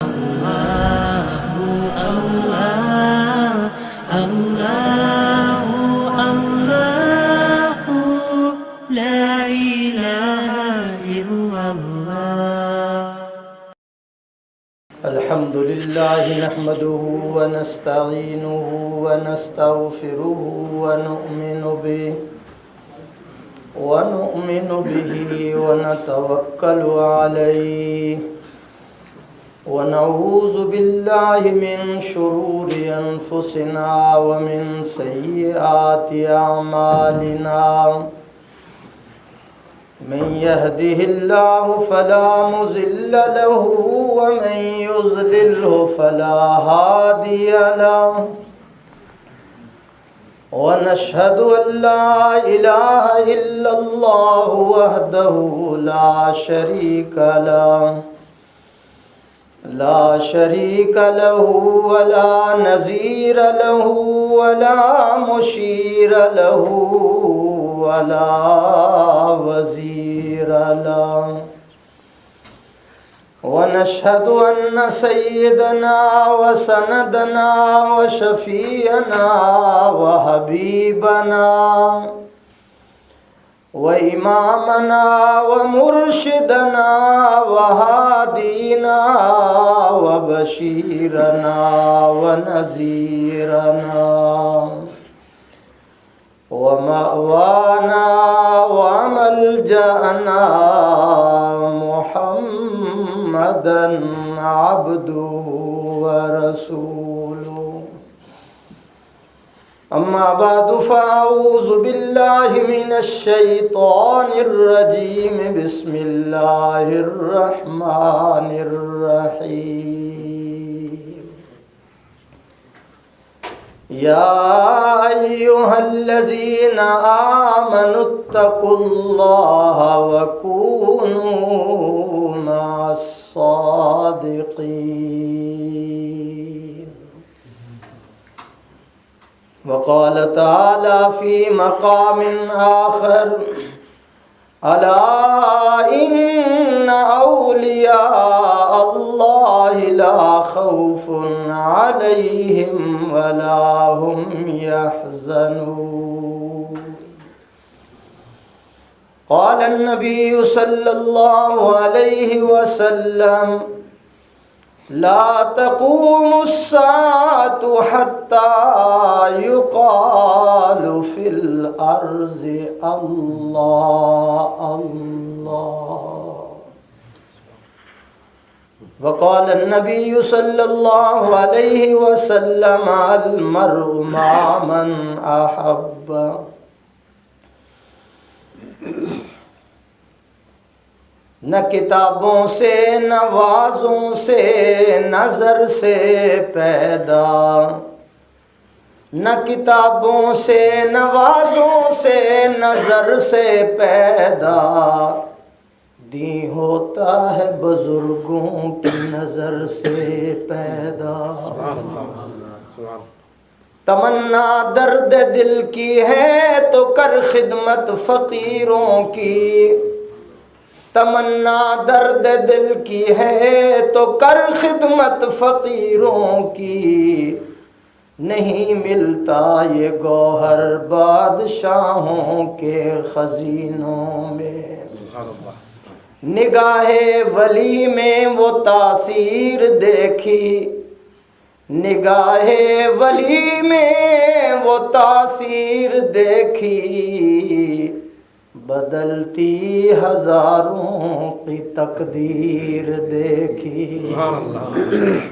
الحمد لله نحمده ونستعينه ونستغفره ونؤمن به ونتوكل عليه ونعوذ بالله من شرور أنفسنا ومن سيئات أعمالنا من يهده الله فلا مضل له ومن يضلله فلا هادي له ونشهد أن لا إله إلا الله وحده لا شريك له ولا نظير له ولا مشير له ولا وزير له ونشهد أن سيدنا وسندنا وشفيعنا وحبيبنا وإمامنا ومرشدنا وهادينا وبشيرنا ونذيرنا ومأوانا وملجأنا محمدا عبده ورسوله أما بعد فأعوذ بالله من الشيطان الرجيم بسم الله الرحمن الرحيم يا أيها الذين آمنوا اتقوا الله وكونوا مع الصادقين وقال تعالى في مقام آخر ألا إن أولياء الله لا خوف عليهم ولا هم يحزنون قال النبي صلى الله عليه وسلم لا تقوم الساعة حتى يقال في الأرض الله الله وقال النبي صلى الله عليه وسلم المرء مع من أحب نہ کتابوں سے نہ وعظوں سے نظر سے پیدا نہ کتابوں سے نہ وعظوں سے نظر سے پیدا دین ہوتا ہے بزرگوں کی نظر سے پیدا تمنا درد دل کی ہے تو کر خدمت فقیروں کی تمنا درد دل کی ہے تو کر خدمت فقیروں کی نہیں ملتا یہ گوہر بادشاہوں کے خزینوں میں نگاہ ولی میں وہ تاثیر دیکھی نگاہ ولی میں وہ تاثیر دیکھی بدلتی ہزاروں کی تقدیر دیکھی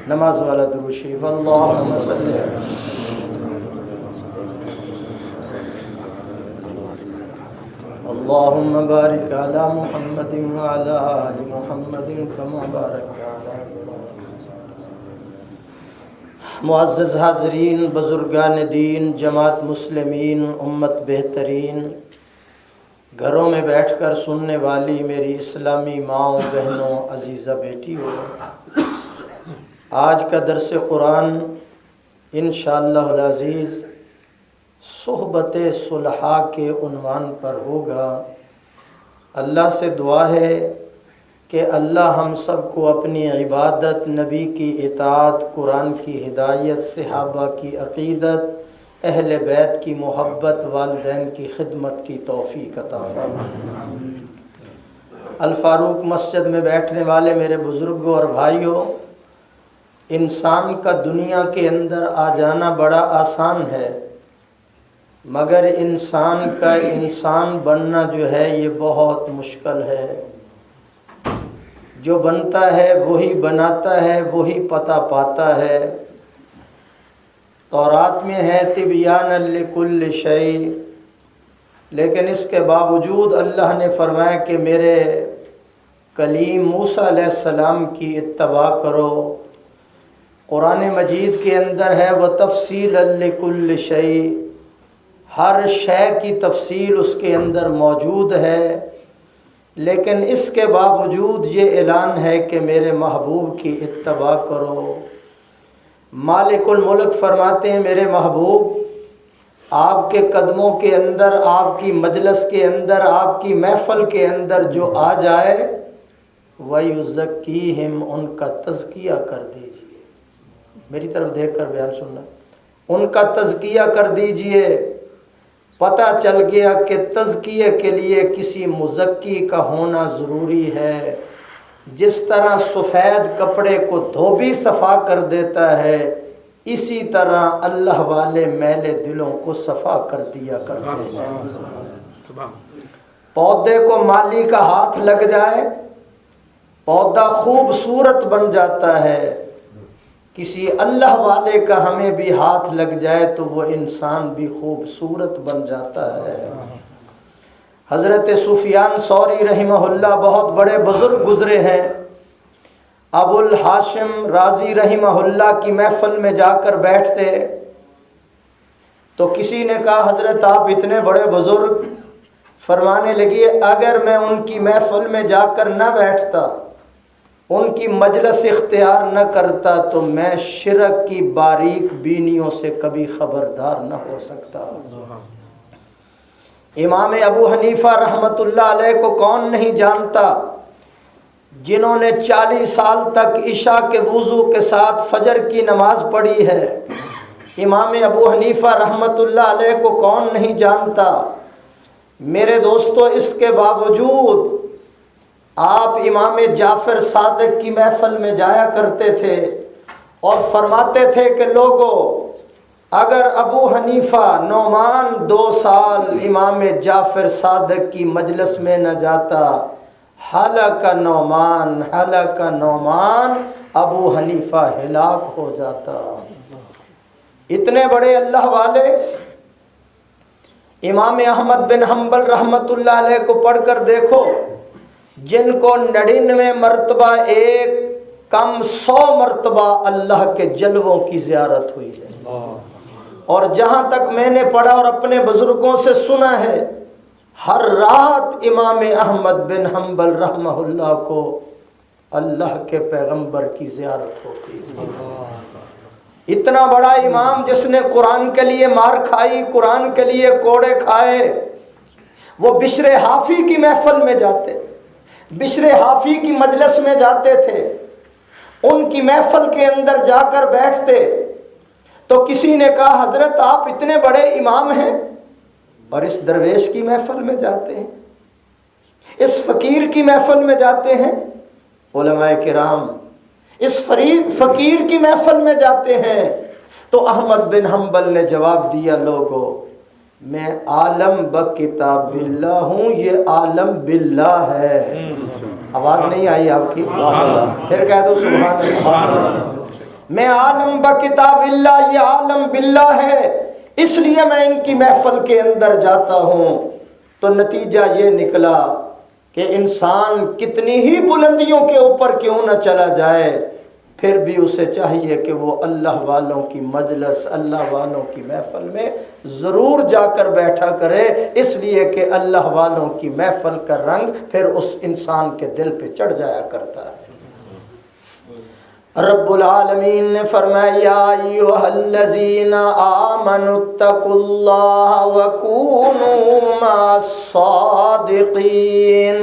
نماز والا درود شریف اللہم صلی اللہم بارک علی محمد وعلی آل محمد کما بارکت علی ابراہیم. معزز حاضرین، بزرگان دین، جماعت مسلمین، امت بہترین، گھروں میں بیٹھ کر سننے والی میری اسلامی ماؤں بہنوں عزیزہ بیٹیوں، آج کا درس قرآن انشاءاللہ العزیز صحبت صلحاء کے عنوان پر ہوگا. اللہ سے دعا ہے کہ اللہ ہم سب کو اپنی عبادت، نبی کی اطاعت، قرآن کی ہدایت، صحابہ کی عقیدت، اہل بیت کی محبت، والدین کی خدمت کی توفیق عطا فرمائے۔ الفاروق مسجد میں بیٹھنے والے میرے بزرگوں اور بھائیوں، انسان کا دنیا کے اندر آ جانا بڑا آسان ہے، مگر انسان کا انسان بننا جو ہے یہ بہت مشکل ہے۔ جو بنتا ہے وہی بناتا ہے، وہی پتہ پاتا ہے۔ تورات میں ہے تبیانا لکل شیء، لیکن اس کے باوجود اللہ نے فرمایا کہ میرے کلیم موسیٰ علیہ السلام کی اتباع کرو۔ قرآن مجید کے اندر ہے وَتَفْصِيلًا لِكُلِّ شَيْءٍ، ہر شے کی تفصیل اس کے اندر موجود ہے، لیکن اس کے باوجود یہ اعلان ہے کہ میرے محبوب کی اتباع کرو۔ مالک الملک فرماتے ہیں میرے محبوب آپ کے قدموں کے اندر، آپ کی مجلس کے اندر، آپ کی محفل کے اندر جو آ جائے وَيُزَكِّيهِمْ، ان کا تزکیہ کر دیجئے۔ میری طرف دیکھ کر بیان سننا، ان کا تزکیہ کر دیجئے۔ پتہ چل گیا کہ تزکیے کے لیے کسی مزکی کا ہونا ضروری ہے۔ جس طرح سفید کپڑے کو دھوبی صفا کر دیتا ہے، اسی طرح اللہ والے میلے دلوں کو صفا کر دیا کرتے ہیں۔ پودے کو مالی کا ہاتھ لگ جائے، پودا خوبصورت بن جاتا ہے، کسی اللہ والے کا ہمیں بھی ہاتھ لگ جائے تو وہ انسان بھی خوبصورت بن جاتا ہے۔ حضرت سفیان ثوری رحمہ اللہ بہت بڑے بزرگ گزرے ہیں۔ ابو الحاشم رازی رحمہ اللہ کی محفل میں جا کر بیٹھتے تو کسی نے کہا حضرت آپ اتنے بڑے بزرگ، فرمانے لگے اگر میں ان کی محفل میں جا کر نہ بیٹھتا، ان کی مجلس اختیار نہ کرتا تو میں شرک کی باریک بینیوں سے کبھی خبردار نہ ہو سکتا۔ امام ابو حنیفہ رحمۃ اللہ علیہ کو کون نہیں جانتا، جنہوں نے 40 سال تک عشاء کے وضو کے ساتھ فجر کی نماز پڑھی ہے۔ امام ابو حنیفہ رحمۃ اللہ علیہ کو کون نہیں جانتا۔ میرے دوستو، اس کے باوجود آپ امام جعفر صادق کی محفل میں جایا کرتے تھے اور فرماتے تھے کہ لوگو، اگر ابو حنیفہ نعمان 2 سال امام جعفر صادق کی مجلس میں نہ جاتا، ہلاک نعمان، ابو حنیفہ ہلاک ہو جاتا۔ اتنے بڑے اللہ والے امام احمد بن حنبل رحمۃ اللہ علیہ کو پڑھ کر دیکھو، جن کو 99 مرتبہ ایک کم 100 مرتبہ اللہ کے جلووں کی زیارت ہوئی ہے۔ اور جہاں تک میں نے پڑھا اور اپنے بزرگوں سے سنا ہے، ہر رات امام احمد بن حنبل رحمہ اللہ کو اللہ کے پیغمبر کی زیارت ہوتی ہے۔ اتنا بڑا امام جس نے قرآن کے لیے مار کھائی، قرآن کے لیے کوڑے کھائے، وہ بشر حافی کی محفل میں جاتے، بشر حافی کی مجلس میں جاتے تھے، ان کی محفل کے اندر جا کر بیٹھتے تو کسی نے کہا حضرت آپ اتنے بڑے امام ہیں اور اس درویش کی محفل میں جاتے ہیں، اس فقیر کی محفل میں جاتے ہیں۔ علماء کرام اس فقیر کی محفل میں جاتے ہیں تو احمد بن حنبل نے جواب دیا، لوگو میں عالم بکتاب اللہ ہوں، یہ عالم باللہ ہے۔ آواز نہیں آئی آپ کی؟ پھر کہہ دو سبحان اللہ۔ میں عالم بکتاب اللہ، یہ عالم باللہ ہے، اس لیے میں ان کی محفل کے اندر جاتا ہوں۔ تو نتیجہ یہ نکلا کہ انسان کتنی ہی بلندیوں کے اوپر کیوں نہ چلا جائے، پھر بھی اسے چاہیے کہ وہ اللہ والوں کی مجلس، اللہ والوں کی محفل میں ضرور جا کر بیٹھا کرے، اس لیے کہ اللہ والوں کی محفل کا رنگ پھر اس انسان کے دل پہ چڑھ جایا کرتا ہے۔ رب العالمین نے فرمایا یا ایھا الذین آمنوا اتقوا اللہ وکونوا مع الصادقین،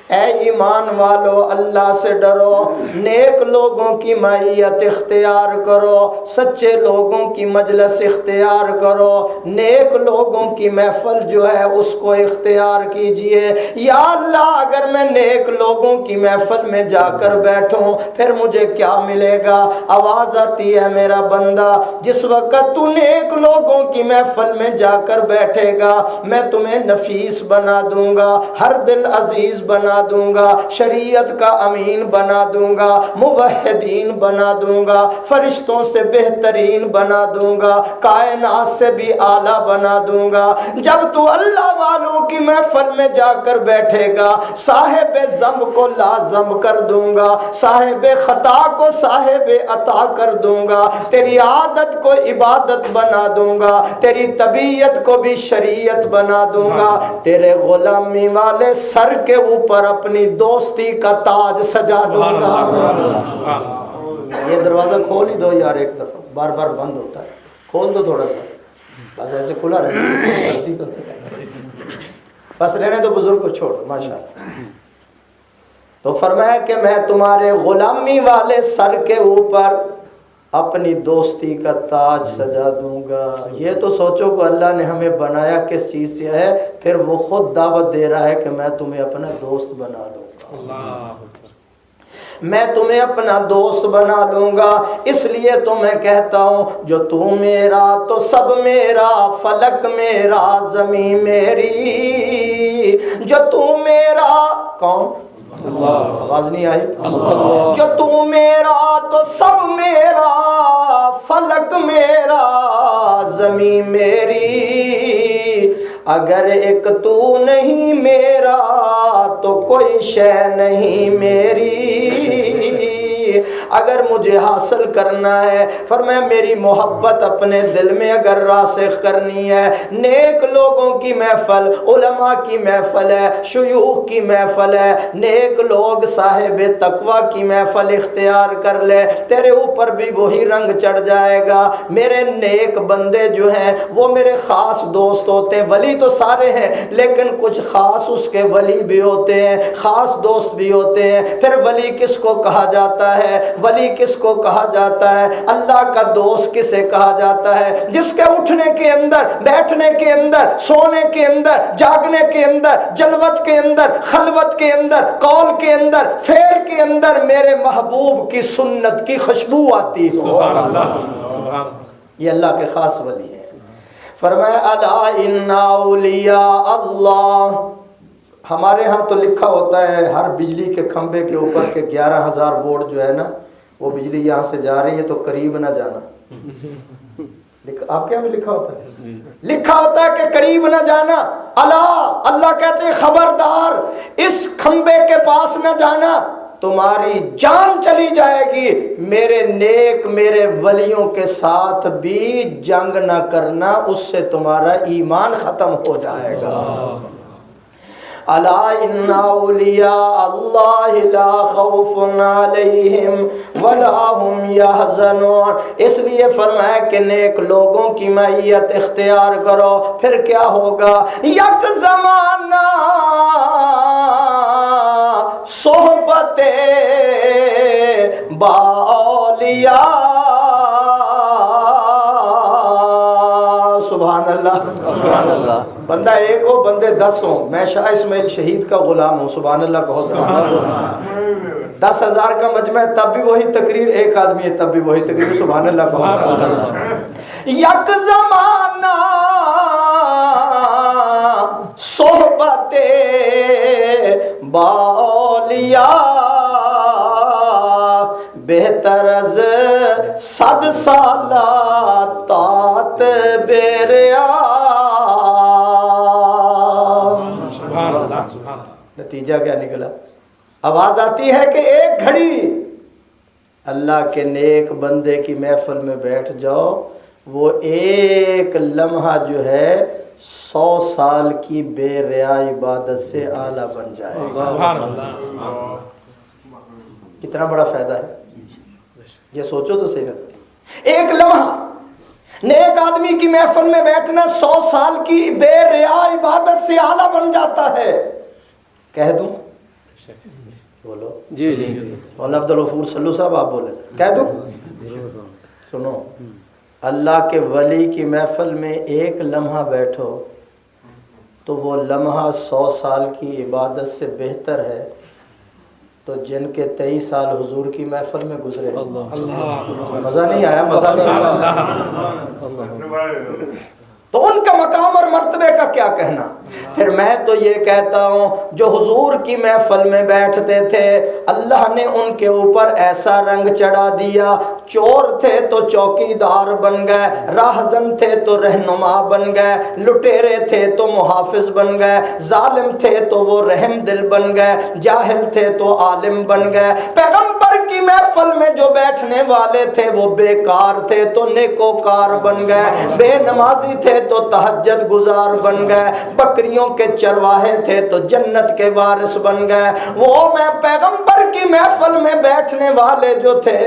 اے ایمان والو اللہ سے ڈرو، نیک لوگوں کی معیت اختیار کرو، سچے لوگوں کی مجلس اختیار کرو، نیک لوگوں کی محفل جو ہے اس کو اختیار کیجئے۔ یا اللہ اگر میں نیک لوگوں کی محفل میں جا کر بیٹھوں پھر مجھے کیا ملے گا؟ آواز آتی ہے میرا بندہ جس وقت تو نیک لوگوں کی محفل میں جا کر بیٹھے گا میں تمہیں نفیس بنا دوں گا، ہر دل عزیز بنا دوں گا، شریعت کا امین بنا دوں گا، موحدین بنا دوں گا، فرشتوں سے بہترین بنا دوں گا، کائنات سے بھی اعلیٰ بنا دوں گا۔ جب تو اللہ والوں کی محفل میں جا کر بیٹھے گا صاحب ذنب کو لازم کر دوں گا، صاحب خطا کو صاحب عطا کر دوں گا، تیری عادت کو عبادت بنا دوں گا، تیری طبیعت کو بھی شریعت بنا دوں گا، تیرے غلامی والے سر کے اوپر اپنی دوستی کا تاج سجا دوں گا۔ یہ دروازہ کھول ہی دو یار، ایک دفعہ بار بار بند ہوتا ہے، کھول دو تھوڑا سا، بس ایسے کھلا رہے، سردی تو نہیں، بس رہنے دو، بزرگ کو چھوڑو ماشاءاللہ۔ تو فرمایا کہ میں تمہارے غلامی والے سر کے اوپر اپنی دوستی کا تاج سجا دوں گا۔ یہ تو سوچو کہ اللہ نے ہمیں بنایا کس چیز سے ہے، پھر وہ خود دعوت دے رہا ہے کہ میں تمہیں اپنا دوست بنا لوں گا، میں تمہیں اپنا دوست بنا لوں گا۔ اس لیے تو میں کہتا ہوں جو تو میرا تو سب میرا، فلک میرا زمین میری، جو تو میرا کون؟ اللہ، آواز نہیں آئی؟ اللہ، جو تو میرا تو سب میرا، فلک میرا زمین میری، اگر ایک تو نہیں میرا تو کوئی شے نہیں میری۔ اگر مجھے حاصل کرنا ہے فرمایا میری محبت اپنے دل میں اگر راسخ کرنی ہے، نیک لوگوں کی محفل، علماء کی محفل ہے، شیوخ کی محفل ہے، نیک لوگ صاحب تقوی کی محفل اختیار کر لے، تیرے اوپر بھی وہی رنگ چڑھ جائے گا۔ میرے نیک بندے جو ہیں وہ میرے خاص دوست ہوتے ہیں، ولی تو سارے ہیں لیکن کچھ خاص اس کے ولی بھی ہوتے ہیں، خاص دوست بھی ہوتے ہیں۔ پھر ولی کس کو کہا جاتا ہے؟ ولی کس کو کہا جاتا ہے؟ اللہ کا دوست کسے کہا جاتا ہے؟ جس کے اٹھنے کے اندر، بیٹھنے کے اندر، سونے کے اندر، جاگنے کے اندر، جلوت کے اندر، خلوت کے اندر، قول کے اندر، فعل کے اندر میرے محبوب کی سنت کی خوشبو آتی ہو۔ سبحان اللہ، سبحان اللہ، یہ اللہ کے خاص ولی ہیں۔ فرمایا الا ان اولیاء اللہ، ہمارے ہاں تو لکھا ہوتا ہے ہر بجلی کے کھمبے کے اوپر کہ 11,000 وولٹ جو ہے نا وہ بجلی یہاں سے جا رہی ہے تو قریب نہ جانا۔ آپ کے یہاں بھی لکھا ہوتا ہے؟ لکھا ہوتا ہے کہ قریب نہ جانا۔ اللہ کہتے ہیں خبردار اس کھمبے کے پاس نہ جانا، تمہاری جان چلی جائے گی۔ میرے نیک میرے ولیوں کے ساتھ بھی جنگ نہ کرنا، اس سے تمہارا ایمان ختم ہو جائے گا۔ الا ان اولیاء اللہ لا خوف علیہم ولا هم يحزنون، اس لیے فرمایا کہ نیک لوگوں کی معیت اختیار کرو، پھر کیا ہوگا؟ یک زمانہ صحبت با اولیاء، سبحان اللہ، سبحان اللہ۔ بندہ ایک ہو بندے 10 ہوں، میں شاہ اسماعیل شہید کا غلام ہوں، سبحان اللہ کہو۔ 10,000 کا مجمع ہے تب بھی وہی تقریر، ایک آدمی ہے تب بھی وہی تقریر، سبحان اللہ کہو۔ یک زمانہ صحبت با اولیاء، بہتر از 100 سالہ طاعت بیریا۔ نتیجہ کیا نکلا؟ آواز آتی ہے کہ ایک گھڑی اللہ کے نیک بندے کی محفل میں بیٹھ جاؤ، وہ ایک لمحہ جو ہے 100 سال کی بے ریا عبادت سے اعلیٰ بن جائے گا۔ کتنا بڑا فائدہ ہے، یہ سوچو تو صحیح نظر۔ ایک لمحہ نیک آدمی کی محفل میں بیٹھنا 100 سال کی بے ریا عبادت سے اعلیٰ بن جاتا ہے۔ کہہ دوں بولو جی جی مولانا عبدالغفور سلو صاحب آپ بولے کہہ دوں سنو، اللہ کے ولی کی محفل میں ایک لمحہ بیٹھو تو وہ لمحہ 100 سال کی عبادت سے بہتر ہے تو جن کے 23 سال حضور کی محفل میں گزرے۔ مزہ نہیں آیا؟ مزہ نہیں آیا؟ تو ان کا مقام اور مرتبے کا کیا کہنا۔ پھر میں تو یہ کہتا ہوں جو حضور کی محفل میں بیٹھتے تھے اللہ نے ان کے اوپر ایسا رنگ چڑھا دیا، چور تھے تو چوکیدار بن گئے، راہزن تھے تو رہنما بن گئے، لٹیرے تھے تو محافظ بن گئے، ظالم تھے تو وہ رحم دل بن گئے، جاہل تھے تو عالم بن گئے۔ پیغمبر کی محفل میں جو بیٹھنے والے تھے وہ بیکار تھے تو نیکوکار بن گئے، بے نمازی تھے تو تہجد گزار بن گئے، بکریوں کے چرواہے تھے تو جنت کے وارث بن گئے۔ وہ میں پیغمبر کی محفل میں بیٹھنے والے جو تھے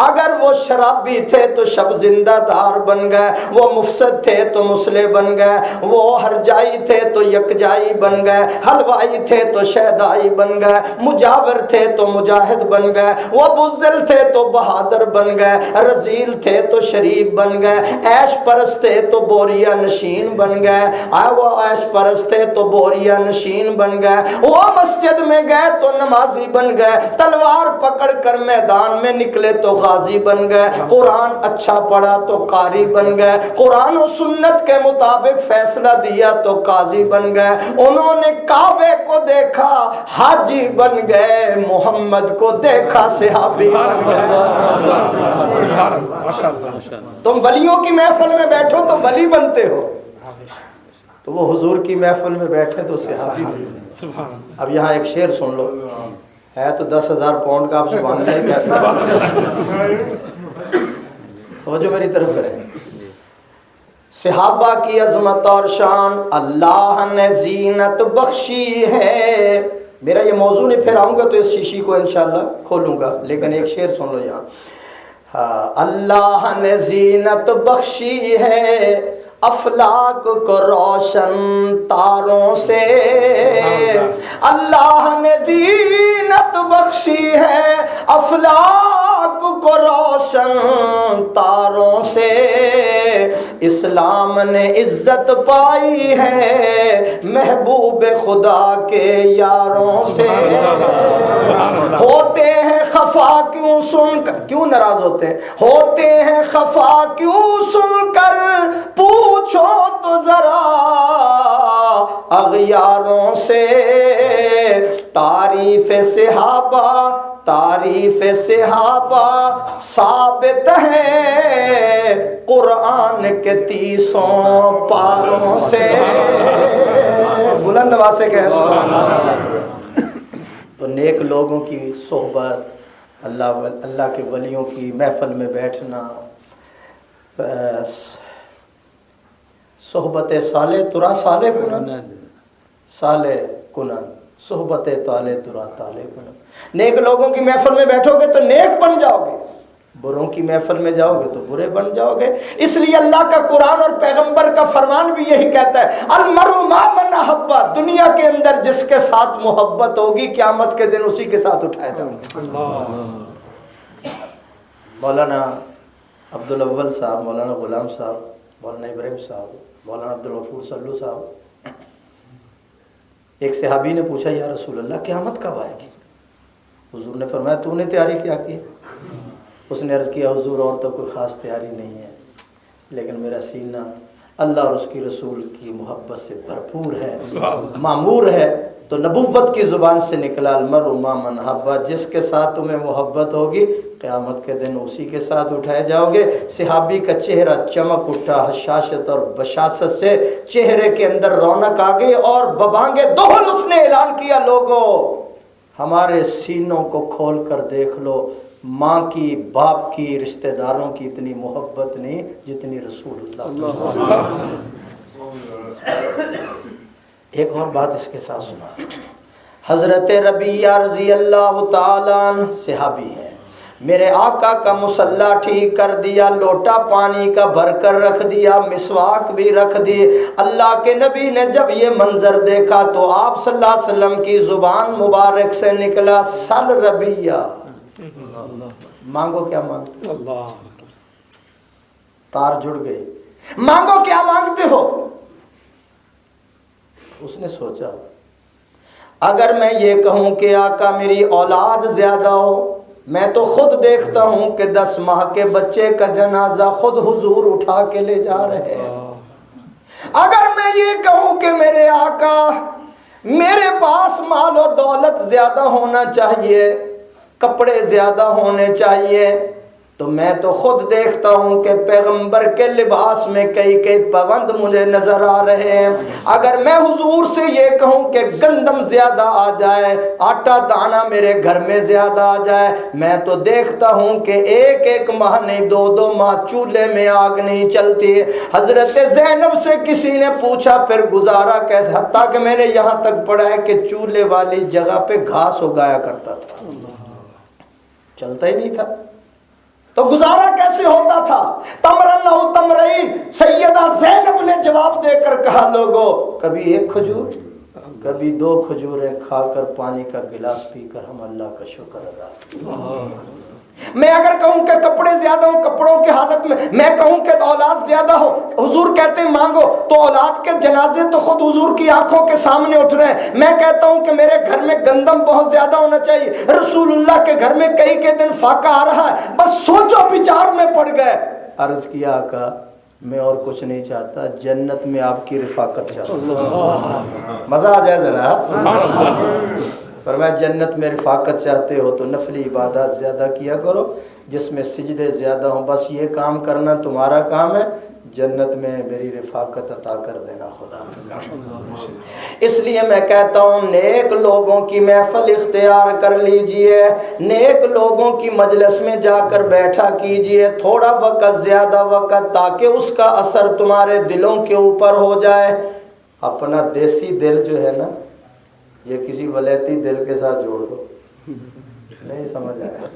اگر وہ شرابی تھے تو شب زندہ دار بن گئے، وہ مفسد تھے تو مصلح بن گئے، وہ ہرجائی تھے تو یکجائی بن گئے، حلوائی تھے تو شہدائی بن گئے، مجاور تھے تو مجاہد بن گئے، وہ بزدل تھے تو بہادر بن گئے، رذیل تھے تو شریف بن گئے، عیش پرست تھے تو بوریا نشین بن گئے، وہ عیش پرست تھے تو بوریا نشین بن گئے، وہ مسجد میں گئے تو نمازی بن گئے، تلوار پکڑ کر میدان میں نکلے تو غازی بن گئے، قرآن اچھا پڑھا تو قاری بن گئے، قرآن و سنت کے مطابق فیصلہ دیا تو قاضی بن گئے، انہوں نے کعبے کو دیکھا حاجی بن گئے، محمد کو دیکھا صحابی بن گئے۔ تم ولیوں کی محفل میں بیٹھو تو ولی بنتے ہو، تو وہ حضور کی محفل میں بیٹھے تو صحابی بنتے ہیں۔ اب یہاں ایک شعر سن لو، ہے تو 10,000 پاؤنڈ کا، آپ سبحان اللہ کہتے توجہ میری طرف کریں۔ صحابہ کی عظمت اور شان اللہ نے زینت بخشی ہے۔ میرا یہ موضوع نہیں، پھر آؤں گا تو اس شیشی کو انشاءاللہ کھولوں گا، لیکن ایک شعر سن لو یہاں۔ اللہ نے زینت بخشی ہے افلاک کو روشن تاروں سے، اللہ نے زینت بخشی ہے افلاک کو روشن تاروں سے، اسلام نے عزت پائی ہے محبوب خدا کے یاروں سے۔ ہوتے ہیں خفا کیوں سن کر، کیوں ناراض ہوتے ہیں، ہوتے ہیں خفا کیوں سن کر پوچھو تو ذرا اغیاروں سے، تعریف صحابہ تعریف صحابہ ثابت ہے قرآن کے 30 پاروں سے۔ بلند آواز سے کہہ سبحان اللہ۔ تو نیک لوگوں کی صحبت، اللہ کے ولیوں کی محفل میں بیٹھنا، صحبت صالح ترا صالح کنن، صالح کنن صحبت طالع ترا طالع کنن۔ نیک لوگوں کی محفل میں بیٹھو گے تو نیک بن جاؤ گے، بروں کی محفل میں جاؤ گے تو برے بن جاؤ گے۔ اس لیے اللہ کا قرآن اور پیغمبر کا فرمان بھی یہی کہتا ہے، المرء مع من احب، دنیا کے اندر جس کے ساتھ محبت ہوگی قیامت کے دن اسی کے ساتھ اٹھائے جاؤ گے۔ مولانا عبدالاول صاحب، مولانا غلام صاحب، مولانا ابراہیم صاحب، مولانا عبدالغفور سلو صاحب، ایک صحابی نے پوچھا یا رسول اللہ قیامت کب آئے گی؟ حضور نے فرمایا تو نے تیاری کیا کی؟ اس نے عرض کیا حضور اور تو کوئی خاص تیاری نہیں ہے، لیکن میرا سینہ اللہ اور اس کی رسول کی محبت سے بھرپور ہے، معمور ہے۔ تو نبوت کی زبان سے نکلا المرء مع من احب، جس کے ساتھ تمہیں محبت ہوگی قیامت کے دن اسی کے ساتھ اٹھائے جاؤ گے۔ صحابی کا چہرہ چمک اٹھا، حشاشت اور بشاست سے چہرے کے اندر رونق آ گئی اور ببانگے دہل اس نے اعلان کیا، لوگوں ہمارے سینوں کو کھول کر دیکھ لو، ماں کی، باپ کی، رشتہ داروں کی اتنی محبت نہیں جتنی رسول اللہ۔ ایک اور بات اس کے ساتھ سنا، حضرت ربیعہ رضی اللہ تعالیٰ عنہ صحابی ہیں، میرے آقا کا مصلی ٹھیک کر دیا، لوٹا پانی کا بھر کر رکھ دیا، مسواک بھی رکھ دی۔ اللہ کے نبی نے جب یہ منظر دیکھا تو آپ صلی اللہ علیہ وسلم کی زبان مبارک سے نکلا سل ربیہ، مانگو کیا مانگتے ہو؟ تار جڑ گئی، مانگو کیا مانگتے ہو؟ اس نے سوچا اگر میں یہ کہوں کہ آقا میری اولاد زیادہ ہو، میں تو خود دیکھتا ہوں کہ 10 ماہ کے بچے کا جنازہ خود حضور اٹھا کے لے جا رہے ہیں، اگر میں یہ کہوں کہ میرے آقا میرے پاس مال و دولت زیادہ ہونا چاہیے، کپڑے زیادہ ہونے چاہیے، تو میں تو خود دیکھتا ہوں کہ پیغمبر کے لباس میں کئی پابند مجھے نظر آ رہے ہیں، اگر میں حضور سے یہ کہوں کہ گندم زیادہ آ جائے، آٹا دانا میرے گھر میں زیادہ آ جائے، میں تو دیکھتا ہوں کہ ایک ماہ نہیں 2 ماہ چولہے میں آگ نہیں چلتی۔ حضرت زینب سے کسی نے پوچھا پھر گزارا کیسے، حتیٰ کہ میں نے یہاں تک پڑھا ہے کہ چولہے والی جگہ پہ گھاس اگایا کرتا تھا، چلتا ہی نہیں تھا، تو گزارا کیسے ہوتا تھا؟ تمرن او تمرین، سیدہ زینب نے جواب دے کر کہا لوگو کبھی 1 کھجور کبھی 2 کھجوریں کھا کر پانی کا گلاس پی کر ہم اللہ کا شکر ادا کریں۔ میں اگر کہوں کہ کپڑے زیادہ ہوں، کپڑوں کی حالت میں کہوں کہ اولاد زیادہ ہو، حضور کہتے ہیں مانگو، تو اولاد کے جنازے تو خود حضور کی آنکھوں کے سامنے اٹھ رہے ہیں۔ میں کہتا ہوں کہ میرے گھر میں گندم بہت زیادہ ہونا چاہیے، رسول اللہ کے گھر میں کئی دن فاقہ آ رہا ہے، بس سوچو بچار میں پڑ گئے۔ عرض کیا آقا میں اور کچھ نہیں چاہتا، جنت میں آپ کی رفاقت چاہتا ہوں۔ مزہ آ جائے ذرا، فرمایا جنت میں رفاقت چاہتے ہو تو نفلی عبادات زیادہ کیا کرو جس میں سجدے زیادہ ہوں، بس یہ کام کرنا تمہارا کام ہے، جنت میں میری رفاقت عطا کر دینا خدا کا کام۔ اس لیے میں کہتا ہوں نیک لوگوں کی محفل اختیار کر لیجئے، نیک لوگوں کی مجلس میں جا کر بیٹھا کیجئے تھوڑا وقت، زیادہ وقت، تاکہ اس کا اثر تمہارے دلوں کے اوپر ہو جائے۔ اپنا دیسی دل جو ہے نا، یہ کسی ولیتی دل کے ساتھ جوڑ دو، نہیں سمجھ آیا؟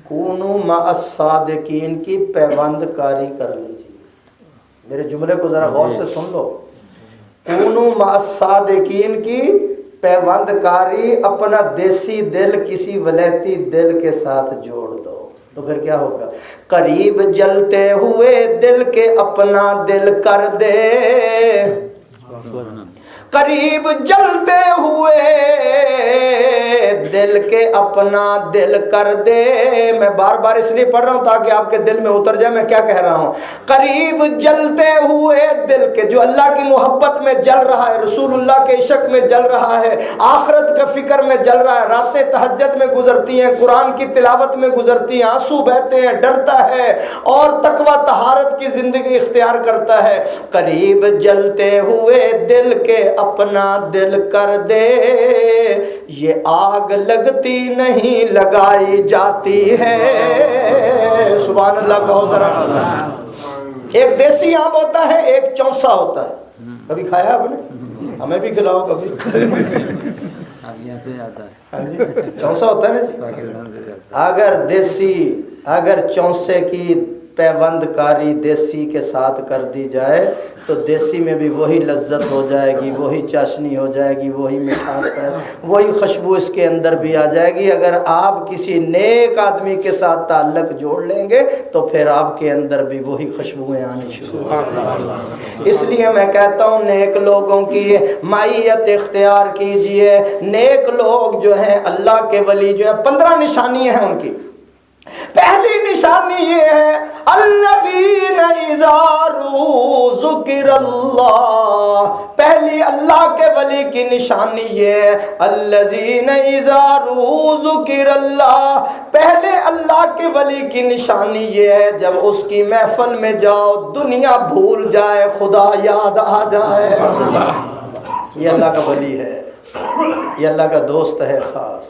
کونو مع الصادقین کی پیوند کاری کر لیجیے۔ میرے جملے کو ذرا غور سے سن لو، کونو مع الصادقین کی پیوند کاری، اپنا دیسی دل کسی ولیتی دل کے ساتھ جوڑ دو تو پھر کیا ہوگا؟ قریب جلتے ہوئے دل کے اپنا دل کر دے، قریب جلتے ہوئے دل کے اپنا دل کر دے۔ میں بار بار اس لیے پڑھ رہا ہوں تاکہ آپ کے دل میں اتر جائے میں کیا کہہ رہا ہوں۔ قریب جلتے ہوئے دل کے، جو اللہ کی محبت میں جل رہا ہے، رسول اللہ کے عشق میں جل رہا ہے، آخرت کا فکر میں جل رہا ہے، راتیں تہجد میں گزرتی ہیں، قرآن کی تلاوت میں گزرتی ہیں، آنسو بہتے ہیں، ڈرتا ہے اور تقوی طہارت کی زندگی اختیار کرتا ہے، قریب جلتے ہوئے دل کے اپنا دل کر دے، یہ آگ لگتی نہیں لگائی جاتی ہے۔ سبحان اللہ کہو ذرا۔ ایک دیسی آم ہوتا ہے، ایک چونسا ہوتا ہے، کبھی کھایا آپ نے؟ ہمیں بھی کھلاؤ کبھی۔ چونسا ہوتا ہے نا جی، اگر چونسے کی پیوند کاری دیسی کے ساتھ کر دی جائے تو دیسی میں بھی وہی لذت ہو جائے گی، وہی چاشنی ہو جائے گی، وہی مٹھاس ہے، وہی خوشبو اس کے اندر بھی آ جائے گی۔ اگر آپ کسی نیک آدمی کے ساتھ تعلق جوڑ لیں گے تو پھر آپ کے اندر بھی وہی خوشبوئیں آنی شروع ہو جائیں گی۔ اس لیے میں کہتا ہوں نیک لوگوں کی معیت اختیار کیجئے۔ نیک لوگ جو ہیں، اللہ کے ولی جو ہیں، 15 نشانیاں ہیں ان کی۔ پہلی نشانی یہ ہے الذین اذا ذکر اللہ، پہلی اللہ کے ولی کی نشانی یہ ہے الذین اذا ذکر اللہ، پہلے اللہ کے ولی کی نشانی یہ ہے جب اس کی محفل میں جاؤ دنیا بھول جائے، خدا یاد آ جائے۔ یہ اللہ کا ولی ہے، یہ اللہ کا دوست ہے خاص۔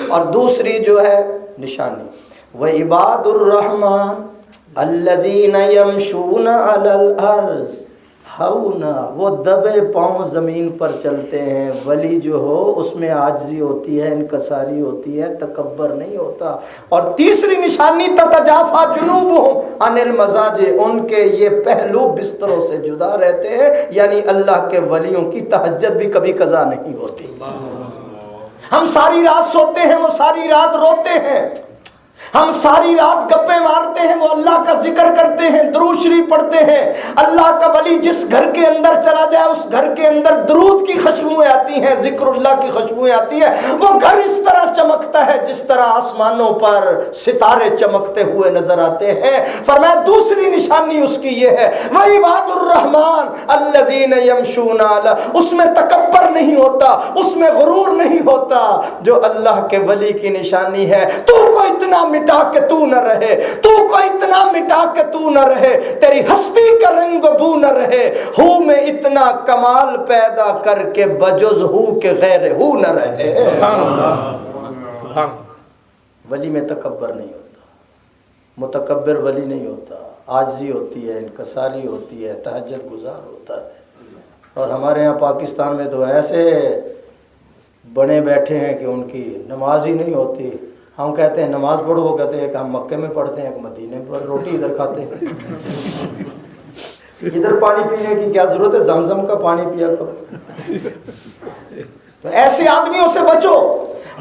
اور دوسری جو ہے نشانی وَعِبَادُ الرَّحْمَنِ الَّذِينَ يَمْشُونَ عَلَى الْأَرْضِ ہاؤنا، وہ دبے پاؤں زمین پر چلتے ہیں. ولی جو ہو اس میں عاجزی ہوتی ہے، انکساری ہوتی ہے، تکبر نہیں ہوتا. اور تیسری نشانی تتجافا جنوبہم عن المضاجع، ان کے یہ پہلو بستروں سے جدا رہتے ہیں. یعنی اللہ کے ولیوں کی تہجد بھی کبھی قضا نہیں ہوتی. ہم ساری رات سوتے ہیں، وہ ساری رات روتے ہیں. ہم ساری رات گپے مارتے ہیں، وہ اللہ کا ذکر کرتے ہیں، درود شریف پڑھتے ہیں. اللہ کا ولی جس گھر کے اندر چلا جائے اس گھر کے اندر درود کی خوشبوئیں آتی ہیں، ذکر اللہ کی خوشبوئیں آتی ہیں. وہ گھر اس طرح چمکتا ہے جس طرح آسمانوں پر ستارے چمکتے ہوئے نظر آتے ہیں. فرمایا دوسری نشانی اس کی یہ ہے وعباد الرحمن الذین یمشون علی، اس میں تکبر نہیں ہوتا، اس میں غرور نہیں ہوتا. جو اللہ کے ولی کی نشانی ہے، تو کو اتنا مٹا کے تو نہ رہے، تو کو اتنا مٹا کے تو نہ رہے، تیری ہستی کا رنگ بو نہ رہے، ہو میں اتنا کمال پیدا کر کے بجز ہو کے غیر ہو نہ رہے. سبحان اللہ، سبحان. ولی میں تکبر نہیں ہوتا، متکبر ولی نہیں ہوتا. عاجزی ہوتی ہے، انکساری ہوتی ہے، تہجد گزار ہوتا ہے. اور ہمارے ہاں پاکستان میں تو ایسے بنے بیٹھے ہیں کہ ان کی نماز ہی نہیں ہوتی. ہم کہتے ہیں نماز پڑھو، وہ کہتے ہیں کہ ہم مکے میں پڑھتے ہیں، مدینے میں روٹی ادھر کھاتے ہیں. ادھر پانی پینے کی کیا ضرورت ہے، زمزم کا پانی پیا کرو. تو ایسے آدمیوں سے بچو.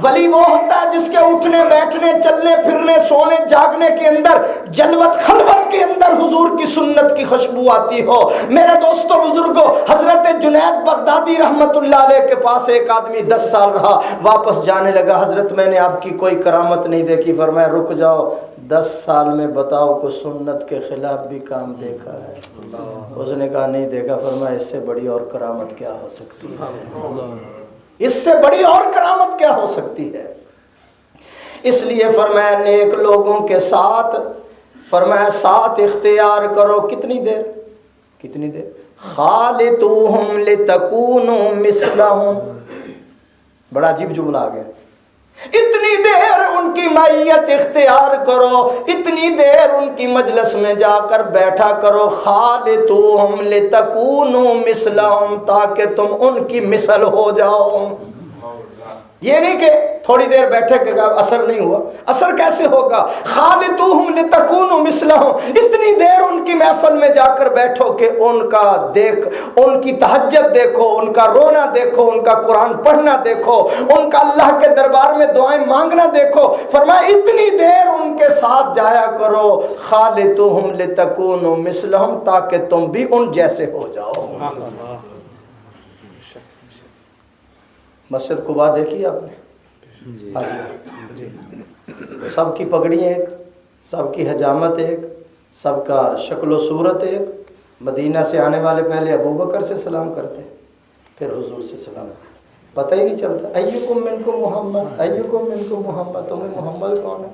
ولی وہ ہوتا ہے جس کے اٹھنے بیٹھنے چلنے پھرنے سونے جاگنے کے اندر جلوت خلوت کے اندر حضور کی سنت کی خوشبو آتی ہو. میرے دوستو بزرگو، حضرت جنید بغدادی رحمت اللہ علیہ کے پاس ایک آدمی 10 سال رہا، واپس جانے لگا. حضرت میں نے آپ کی کوئی کرامت نہیں دیکھی. فرمایا رک جاؤ، 10 سال میں بتاؤ کو سنت کے خلاف بھی کام دیکھا ہے؟ اس نے کہا نہیں دیکھا. فرمایا اس سے بڑی اور کرامت کیا ہو سکتی ہے؟ اس سے بڑی اور کرامت کیا ہو سکتی ہے؟ اس لیے فرمایا نیک لوگوں کے ساتھ، فرمایا ساتھ اختیار کرو. کتنی دیر؟ کتنی دیر؟ خالطوہم لتکونوا مثلہم. بڑا عجیب جملہ آ گیا. اتنی دیر ان کی معیت اختیار کرو، اتنی دیر ان کی مجلس میں جا کر بیٹھا کرو. خالطوہم لتکونوا مثلہم، تاکہ تم ان کی مثل ہو جاؤ. یہ نہیں کہ تھوڑی دیر بیٹھے کہ اثر نہیں ہوا. اثر کیسے ہوگا؟ خالطوہم لتکونوا مثلہم، اتنی دیر ان کی محفل میں جا کر بیٹھو کہ ان کا ان کی تہجد دیکھو، ان کا رونا دیکھو، ان کا قرآن پڑھنا دیکھو، ان کا اللہ کے دربار میں دعائیں مانگنا دیکھو. فرمایا اتنی دیر ان کے ساتھ جایا کرو. خالطوہم لتکونوا مثلہم، تاکہ تم بھی ان جیسے ہو جاؤ. مسجد قباء دیکھی آپ نے؟ ہاں جی. سب کی پگڑیاں ایک، سب کی حجامت ایک، سب کا شکل و صورت ایک. مدینہ سے آنے والے پہلے ابو بکر سے سلام کرتے ہیں، پھر حضور سے سلام کرتے ہیں. پتہ ہی نہیں چلتا ایکم منکم محمد، ایکم منکم محمد، تمہیں محمد کون ہے؟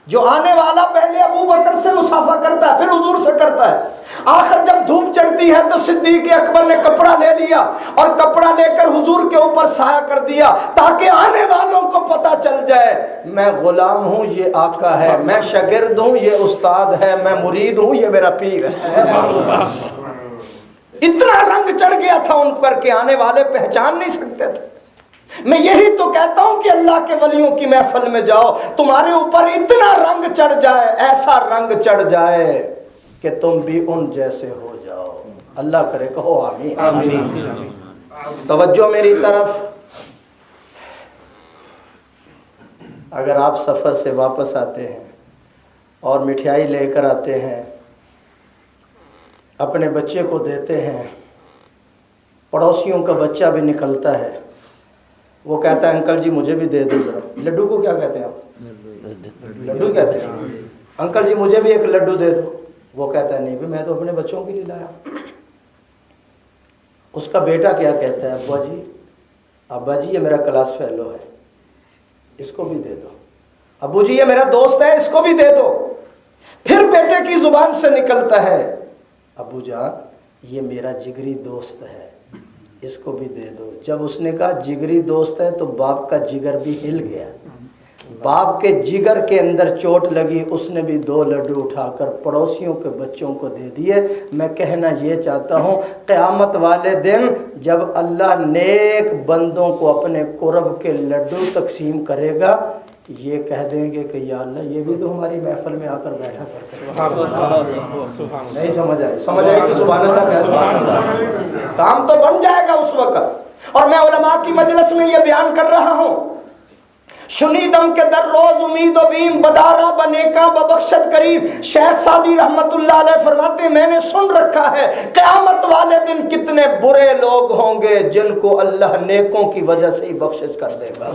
جو آنے والا پہلے ابو بکر سے مصافحہ کرتا ہے، پھر حضور سے کرتا ہے. آخر جب دھوپ چڑھتی ہے تو صدیق اکبر نے کپڑا لے لیا اور کپڑا لے کر حضور کے اوپر سایہ کر دیا، تاکہ آنے والوں کو پتہ چل جائے میں غلام ہوں، یہ آقا ہے، میں شاگرد ہوں، یہ استاد ہے، میں مرید ہوں، یہ میرا پیر ہے. اتنا رنگ چڑھ گیا تھا ان پر کہ آنے والے پہچان نہیں سکتے تھے. میں یہی تو کہتا ہوں کہ اللہ کے ولیوں کی محفل میں جاؤ، تمہارے اوپر اتنا رنگ چڑھ جائے، ایسا رنگ چڑھ جائے کہ تم بھی ان جیسے ہو جاؤ. اللہ کرے، کہو آمین. آمین. توجہ میری طرف. اگر آپ سفر سے واپس آتے ہیں اور مٹھائی لے کر آتے ہیں، اپنے بچے کو دیتے ہیں، پڑوسیوں کا بچہ بھی نکلتا ہے، وہ کہتا ہے انکل جی مجھے بھی دے دو ذرا. لڈو کو کیا کہتے ہیں آپ؟ لڈو کہتے ہیں. انکل جی مجھے بھی ایک لڈو دے دو. وہ کہتا ہے نہیں بھی میں تو اپنے بچوں کے لیے لایا. اس کا بیٹا کیا کہتا ہے؟ ابا جی یہ میرا کلاس فیلو ہے، اس کو بھی دے دو. ابو جی یہ میرا دوست ہے، اس کو بھی دے دو. پھر بیٹے کی زبان سے نکلتا ہے ابو جان یہ میرا جگری دوست ہے، اس کو بھی دے دو. جب اس نے کہا جگری دوست ہے تو باپ کا جگر بھی ہل گیا. باپ کے جگر کے اندر چوٹ لگی، اس نے بھی 2 لڈو اٹھا کر پڑوسیوں کے بچوں کو دے دیے۔ میں کہنا یہ چاہتا ہوں قیامت والے دن جب اللہ نیک بندوں کو اپنے قرب کے لڈو تقسیم کرے گا، یہ کہہ دیں گے کہ یا اللہ یہ بھی تو ہماری محفل میں آ کر بیٹھا کرتے۔ نہیں سمجھ آئی؟ سمجھ آئی کہ سبحان اللہ کہتے؟ کام تو بن جائے گا اس وقت۔ اور میں علماء کی مجلس میں یہ بیان کر رہا ہوں، شنیدم کے در روز امید و بیم بدارا بنیکاں ببخشت کریم۔ شیخ سعدی رحمت اللہ علیہ فرماتے ہیں میں نے سن رکھا ہے قیامت والے دن کتنے برے لوگ ہوں گے جن کو اللہ نیکوں کی وجہ سے ہی بخشش کر دے گا۔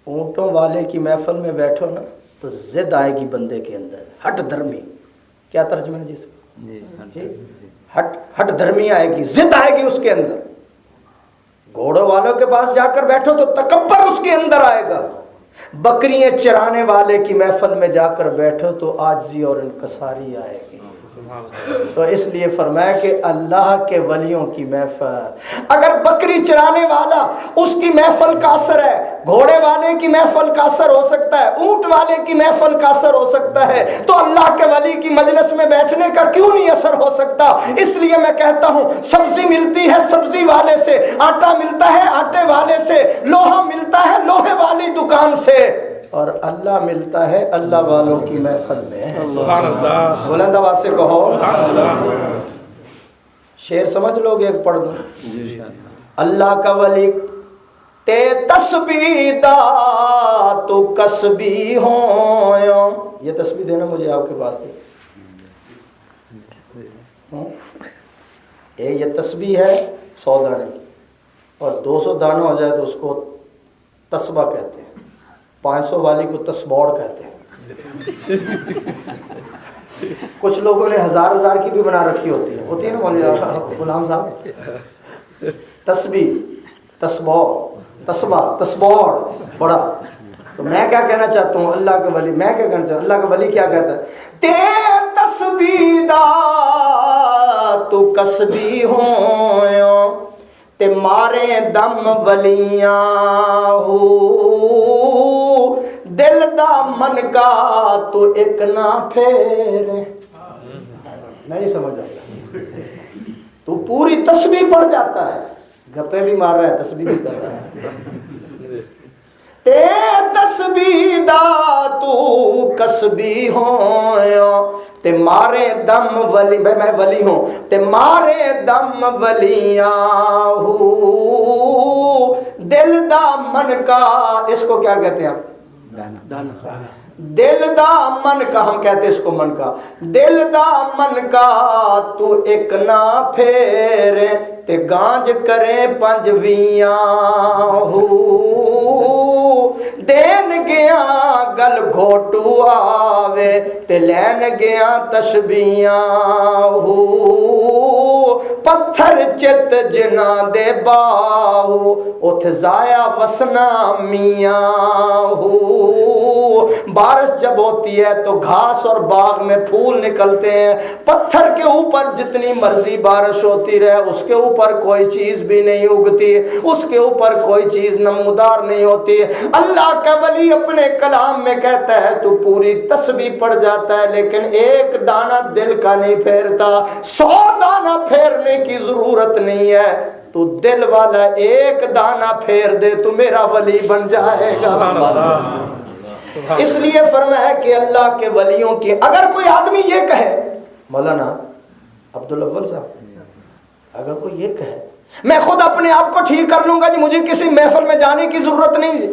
اونٹوں والے کی محفل میں بیٹھو نا تو ضد آئے گی بندے کے اندر، ہٹ دھرمی، کیا ترجمہ ہے جس کا؟ ہٹ دھرمی آئے گی، ضد آئے گی اس کے اندر۔ گھوڑوں والوں کے پاس جا کر بیٹھو تو تکبر اس کے اندر آئے گا۔ بکریاں چرانے والے کی محفل میں جا کر بیٹھو تو عاجزی اور انکساری آئے گی۔ تو اس لیے فرمایا کہ اللہ کے ولیوں کی محفل، اگر بکری چرانے والا اس کی محفل کا اثر ہے، گھوڑے والے کی محفل کا اثر ہو سکتا ہے، اونٹ والے کی محفل کا اثر ہو سکتا ہے، تو اللہ کے ولی کی مجلس میں بیٹھنے کا کیوں نہیں اثر ہو سکتا؟ اس لیے میں کہتا ہوں سبزی ملتی ہے سبزی والے سے، آٹا ملتا ہے آٹے والے سے، لوہا ملتا ہے لوہے والی دکان سے، اور اللہ ملتا ہے اللہ والوں کی محفل میں۔ سبحان اللہ، بلند آواز سے کہو شعر سمجھ لوگ، ایک پڑھ دو۔ اللہ کا ولی تے تسبیح دا تو کسبی ہوں، یہ تسبیح دینا مجھے آپ کے پاس تھی۔ یہ تسبیح ہے 100 دانے کی، اور 200 دانہ ہو جائے تو اس کو تسبہ کہتے ہیں، 500 والی کو تسبوڑ کہتے ہیں۔ کچھ لوگوں نے 1000 کی بھی بنا رکھی ہوتی ہے نا مولانا غلام صاحب، تسبیح، تسبوڑ بڑا۔ تو میں کیا کہنا چاہتا ہوں، اللہ کے ولی، میں کیا کہنا چاہتا ہوں، اللہ کا ولی کیا کہتا ہے؟ تے تسبیح دا تو کسبی ہوں تے مارے دم ولیاں ہو، دل دا من کا تو ایک نہ پھیرے۔ نہیں سمجھ آتا؟ تو پوری تسبیح پڑھ جاتا ہے، گپے بھی مار رہا ہے تسبیح بھی کر رہا ہے۔ تے تسبیح دا تو کسبی ہوں تے مارے دم ولی، میں ولی ہوں تے مارے دم ولیاں ہوں، دل دا من کا، اس کو کیا کہتے ہیں آپ؟ دل دا من کا، ہم کہتے ہیں اس کو من کا، دل دا من کا تو ایک نہ پھیرے تے گانج کرے پنجویاں ہو، دین گیا گل گھوٹو آوے تے لین گیا تشبیاں ہو، پتھر چت جنا دے باہو اتھ ضائع وسنا میاں ہو۔ بارش جب ہوتی ہے تو گھاس اور باغ میں پھول نکلتے ہیں، پتھر کے اوپر جتنی مرضی بارش ہوتی رہے اس کے اوپر کوئی چیز بھی نہیں اگتی، اس کے اوپر کوئی چیز نمودار نہیں ہوتی۔ اللہ کا ولی اپنے کلام میں کہتا ہے تو پوری تسبیح پڑھ جاتا ہے لیکن ایک دانہ دل کا نہیں پھیرتا، 100 دانہ پھیرنے کی ضرورت نہیں ہے، تو دل والا ایک دانہ پھیر دے تو میرا ولی بن جائے گا۔ اس لیے فرمایا کہ اللہ کے ولیوں کی، اگر کوئی آدمی یہ کہے، مولانا عبدالاول صاحب اگر کوئی یہ کہے میں خود اپنے آپ کو ٹھیک کر لوں گا جی، مجھے کسی محفل میں جانے کی ضرورت نہیں جی،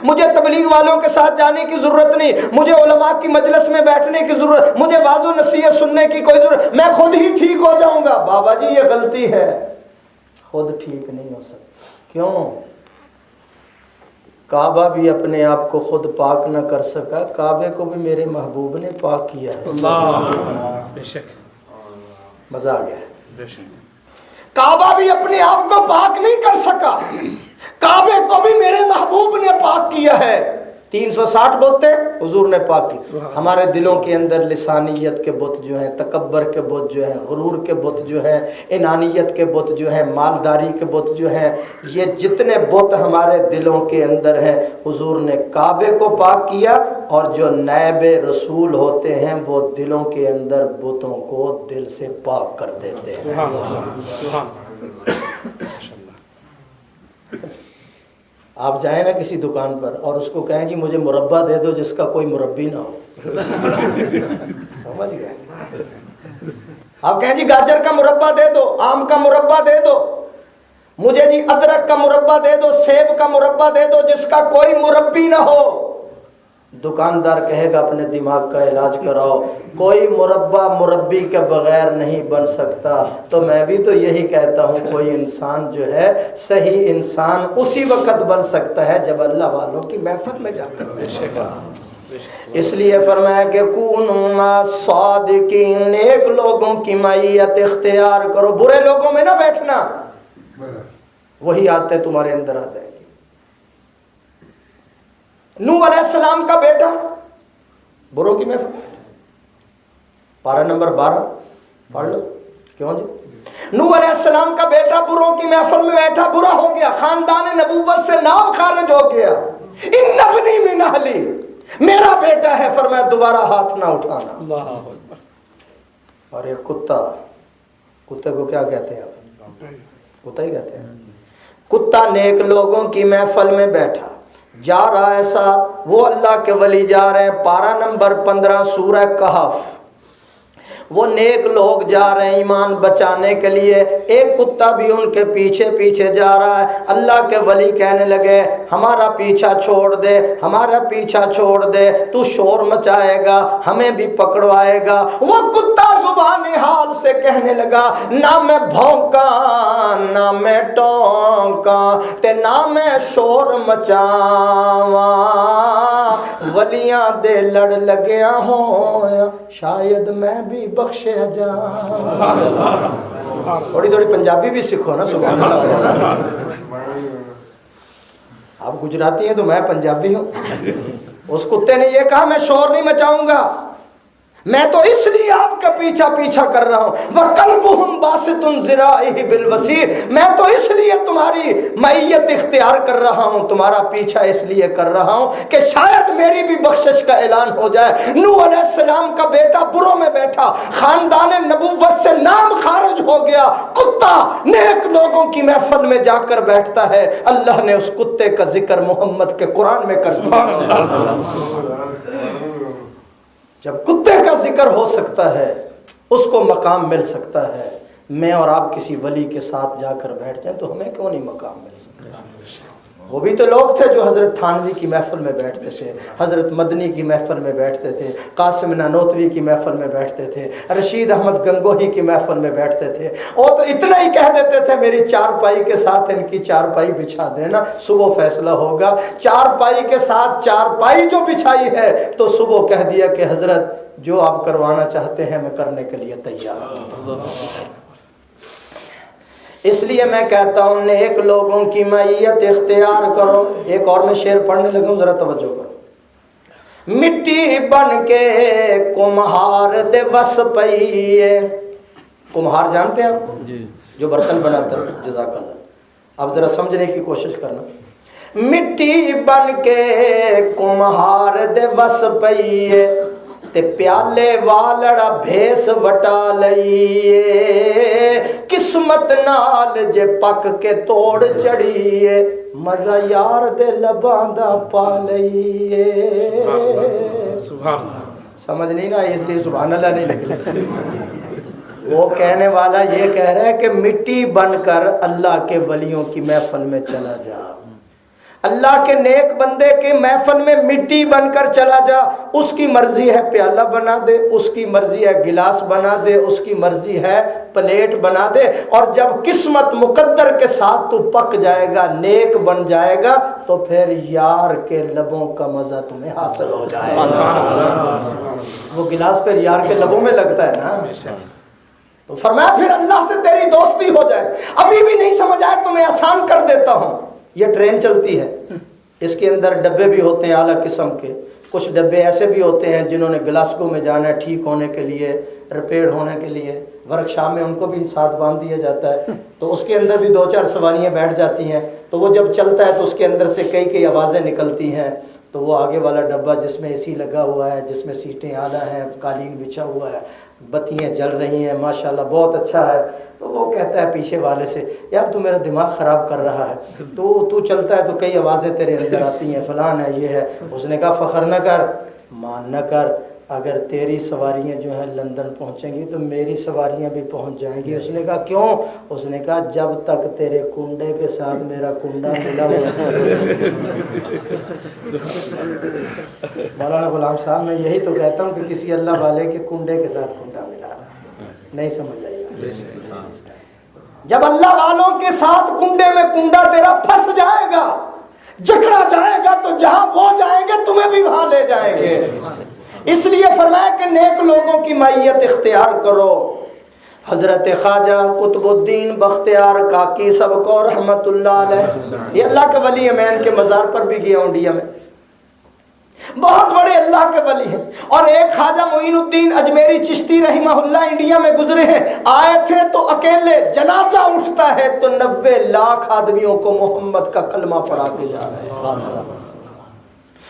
مجھے تبلیغ والوں کے ساتھ جانے کی ضرورت نہیں، مجھے علماء کی مجلس میں بیٹھنے کی ضرورت، مجھے واعظ و نصیحت سننے کی کوئی ضرورت، میں خود ہی ٹھیک ہو جاؤں گا، بابا جی یہ غلطی ہے، خود ٹھیک نہیں ہو سکتا۔ کیوں؟ کعبہ بھی اپنے آپ کو خود پاک نہ کر سکا، کعبے کو بھی میرے محبوب نے پاک کیا ہے۔ بے شک، مزہ آ گیا ہے۔ بے شک، کعبہ بھی اپنے آپ کو پاک نہیں کر سکا، کعبے کو بھی میرے محبوب نے پاک کیا ہے۔ 360 بتیں حضور نے پاک کی. ہمارے دلوں کے اندر لسانیت کے بت جو ہیں، تکبر کے بت جو ہیں، غرور کے بت جو ہیں، انانیت کے بت جو ہیں، مالداری کے بت جو ہیں، یہ جتنے بت ہمارے دلوں کے اندر ہیں حضور نے کعبے کو پاک کیا، اور جو نائب رسول ہوتے ہیں وہ دلوں کے اندر بتوں کو دل سے پاک کر دیتے ہیں. آپ جائیں نا کسی دکان پر اور اس کو کہیں جی مجھے مربع دے دو جس کا کوئی مربی نہ ہو، سمجھ گئے؟ آپ کہیں جی گاجر کا مربع دے دو، آم کا مربع دے دو، مجھے جی ادرک کا مربع دے دو، سیب کا مربع دے دو جس کا کوئی مربی نہ ہو. دکاندار کہے گا اپنے دماغ کا علاج کراؤ، کوئی مربع مربی کے بغیر نہیں بن سکتا. تو میں بھی تو یہی کہتا ہوں کوئی انسان جو ہے صحیح انسان اسی وقت بن سکتا ہے جب اللہ والوں کی محفل میں جا کر بیٹھے گا. اس لیے فرمایا کہ کونوا مع الصادقین، نیک لوگوں کی معیت اختیار کرو، برے لوگوں میں نہ بیٹھنا، وہی عادتیں تمہارے اندر آ جائیں گی. نوح علیہ السلام کا بیٹا بروں کی محفل، پارہ نمبر 12 پڑھ لو. کیوں جی؟ نوح علیہ السلام کا بیٹا بروں کی محفل میں بیٹھا، برا ہو گیا، خاندان نبوت سے نام خارج ہو گیا. ان ابنی من اہلی، میرا بیٹا ہے، فرمایا دوبارہ ہاتھ نہ اٹھانا. اللہ اکبر. اور ایک کتا، کتے کو کیا کہتے ہیں آپ؟ کتا ہی کہتے ہیں. کتا نیک لوگوں کی محفل میں بیٹھا، جا رہا ہے ساتھ، وہ اللہ کے ولی جا رہے ہیں. پارہ نمبر 15 سورہ کہف. وہ نیک لوگ جا رہے ہیں ایمان بچانے کے لیے، ایک کتا بھی ان کے پیچھے پیچھے جا رہا ہے. اللہ کے ولی کہنے لگے ہمارا پیچھا چھوڑ دے، ہمارا پیچھا چھوڑ دے، تو شور مچائے گا، ہمیں بھی پکڑوائے گا. وہ کتا زبان حال سے کہنے لگا نہ میں بھونکاں نہ میں ٹونکاں تے نہ میں شور مچاواں، ولیاں دے لڑ لگیا ہویا شاید میں بھی بخشے جا. تھوڑی تھوڑی پنجابی بھی سیکھو نا. سبحان اللہ. آپ گجراتی ہیں تو میں پنجابی ہوں. اس کتے نے یہ کہا میں شور نہیں مچاؤں گا، میں تو اس لیے آپ کا پیچھا کر رہا ہوں. وَقَلْبُهُمْ بَاسِطٌ ذِرَائِهِ بِالْوَسِيرِ، میں تو اس لیے تمہاری معیت اختیار کر رہا ہوں، تمہارا پیچھا اس لیے کر رہا ہوں کہ شاید میری بھی بخشش کا اعلان ہو جائے. نوح علیہ السلام کا بیٹا بروں میں بیٹھا، خاندان نبوت سے نام خارج ہو گیا. کتا نیک لوگوں کی محفل میں جا کر بیٹھتا ہے. اللہ نے اس کتے کا ذکر محمد کے قرآن میں کر دیا. جب کتے کا ذکر ہو سکتا ہے، اس کو مقام مل سکتا ہے، میں اور آپ کسی ولی کے ساتھ جا کر بیٹھ جائیں تو ہمیں کیوں نہیں مقام مل سکتا؟ وہ بھی تو لوگ تھے جو حضرت تھانوی کی محفل میں بیٹھتے تھے، حضرت مدنی کی محفل میں بیٹھتے تھے، قاسم نانوتوی کی محفل میں بیٹھتے تھے، رشید احمد گنگوہی کی محفل میں بیٹھتے تھے. وہ تو اتنا ہی کہہ دیتے تھے میری چارپائی کے ساتھ ان کی چارپائی بچھا دینا، صبح فیصلہ ہوگا. چارپائی کے ساتھ چارپائی جو بچھائی ہے تو صبح کہہ دیا کہ حضرت جو آپ کروانا چاہتے ہیں میں کرنے کے لیے تیار ہوں. اس لیے میں کہتا ہوں نیک لوگوں کی معیت اختیار کرو. ایک اور میں شعر پڑھنے لگا ہوں، ذرا توجہ کرو. مٹی بن کے کمہار دے وس پئیے. کمہار جانتے ہیں آپ؟ جو برتن بناتا ہے. جزاک اللہ. اب ذرا سمجھنے کی کوشش کرنا. مٹی بن کے کمہار دے وس پئیے تے پیالے والڑا بھیس وٹا لئیے، قسمت نال جے پک کے توڑ چڑھیے، مزہ یار دے لباں دا پا لئیے. سمجھ نہیں نا اس لیے سبحان اللہ نہیں نکلے. وہ کہنے والا یہ کہہ رہا ہے کہ مٹی بن کر اللہ کے ولیوں کی محفل میں چلا جا، اللہ کے نیک بندے کے محفل میں مٹی بن کر چلا جا. اس کی مرضی ہے پیالہ بنا دے، اس کی مرضی ہے گلاس بنا دے، اس کی مرضی ہے پلیٹ بنا دے. اور جب قسمت مقدر کے ساتھ تو پک جائے گا، نیک بن جائے گا، تو پھر یار کے لبوں کا مزہ تمہیں حاصل ہو جائے گا. وہ گلاس پھر یار کے لبوں میں لگتا ہے نا. تو فرمایا پھر اللہ سے تیری دوستی ہو جائے. ابھی بھی نہیں سمجھ آئے تو میں آسان کر دیتا ہوں. یہ ٹرین چلتی ہے، اس کے اندر ڈبے بھی ہوتے ہیں اعلیٰ قسم کے، کچھ ڈبے ایسے بھی ہوتے ہیں جنہوں نے گلاسگو میں جانا ہے ٹھیک ہونے کے لیے، ریپیئر ہونے کے لیے، ورکشاپ میں ان کو بھی ساتھ باندھ دیا جاتا ہے، تو اس کے اندر بھی 2-4 سواریاں بیٹھ جاتی ہیں، تو وہ جب چلتا ہے تو اس کے اندر سے کئی آوازیں نکلتی ہیں، تو وہ آگے والا ڈبہ جس میں اے سی لگا ہوا ہے، جس میں سیٹیں اعلیٰ ہیں، قالین بچھا ہوا ہے، بتیاں جل رہی ہیں، ماشاءاللہ بہت اچھا ہے، تو وہ کہتا ہے پیچھے والے سے یار تو میرا دماغ خراب کر رہا ہے، تو چلتا ہے تو کئی آوازیں تیرے اندر آتی ہیں، فلان ہے یہ ہے۔ اس نے کہا فخر نہ کر، مان نہ کر، اگر تیری سواریاں جو ہیں لندن پہنچیں گی تو میری سواریاں بھی پہنچ جائیں گی۔ اس نے کہا کیوں؟ اس نے کہا جب تک تیرے کنڈے کے ساتھ میرا کنڈا ملا ہوا۔ مولانا غلام صاحب میں یہی تو کہتا ہوں کہ کسی اللہ والے کے کنڈے کے ساتھ کنڈا ملا، نہیں سمجھ آئی؟ جب اللہ والوں کے ساتھ کنڈے میں کنڈا تیرا پھنس جائے گا، جکڑا جائے گا، تو جہاں وہ جائیں گے تمہیں بھی وہاں لے جائیں گے۔ اس لیے فرمایا کہ نیک لوگوں کی معیت اختیار کرو۔ حضرت خواجہ قطب الدین بختیار کاکی سب کو رحمت اللہ علیہ، یہ اللہ کے ولی ہیں، میں ان کے مزار پر بھی گیا ہوں انڈیا میں، بہت بڑے اللہ کے ولی ہیں۔ اور ایک خواجہ معین الدین اجمیری چشتی رحمہ اللہ انڈیا میں گزرے ہیں، آئے تھے تو اکیلے جنازہ اٹھتا ہے تو 90 لاکھ آدمیوں کو محمد کا کلمہ پڑھا کے جا رہے ہیں۔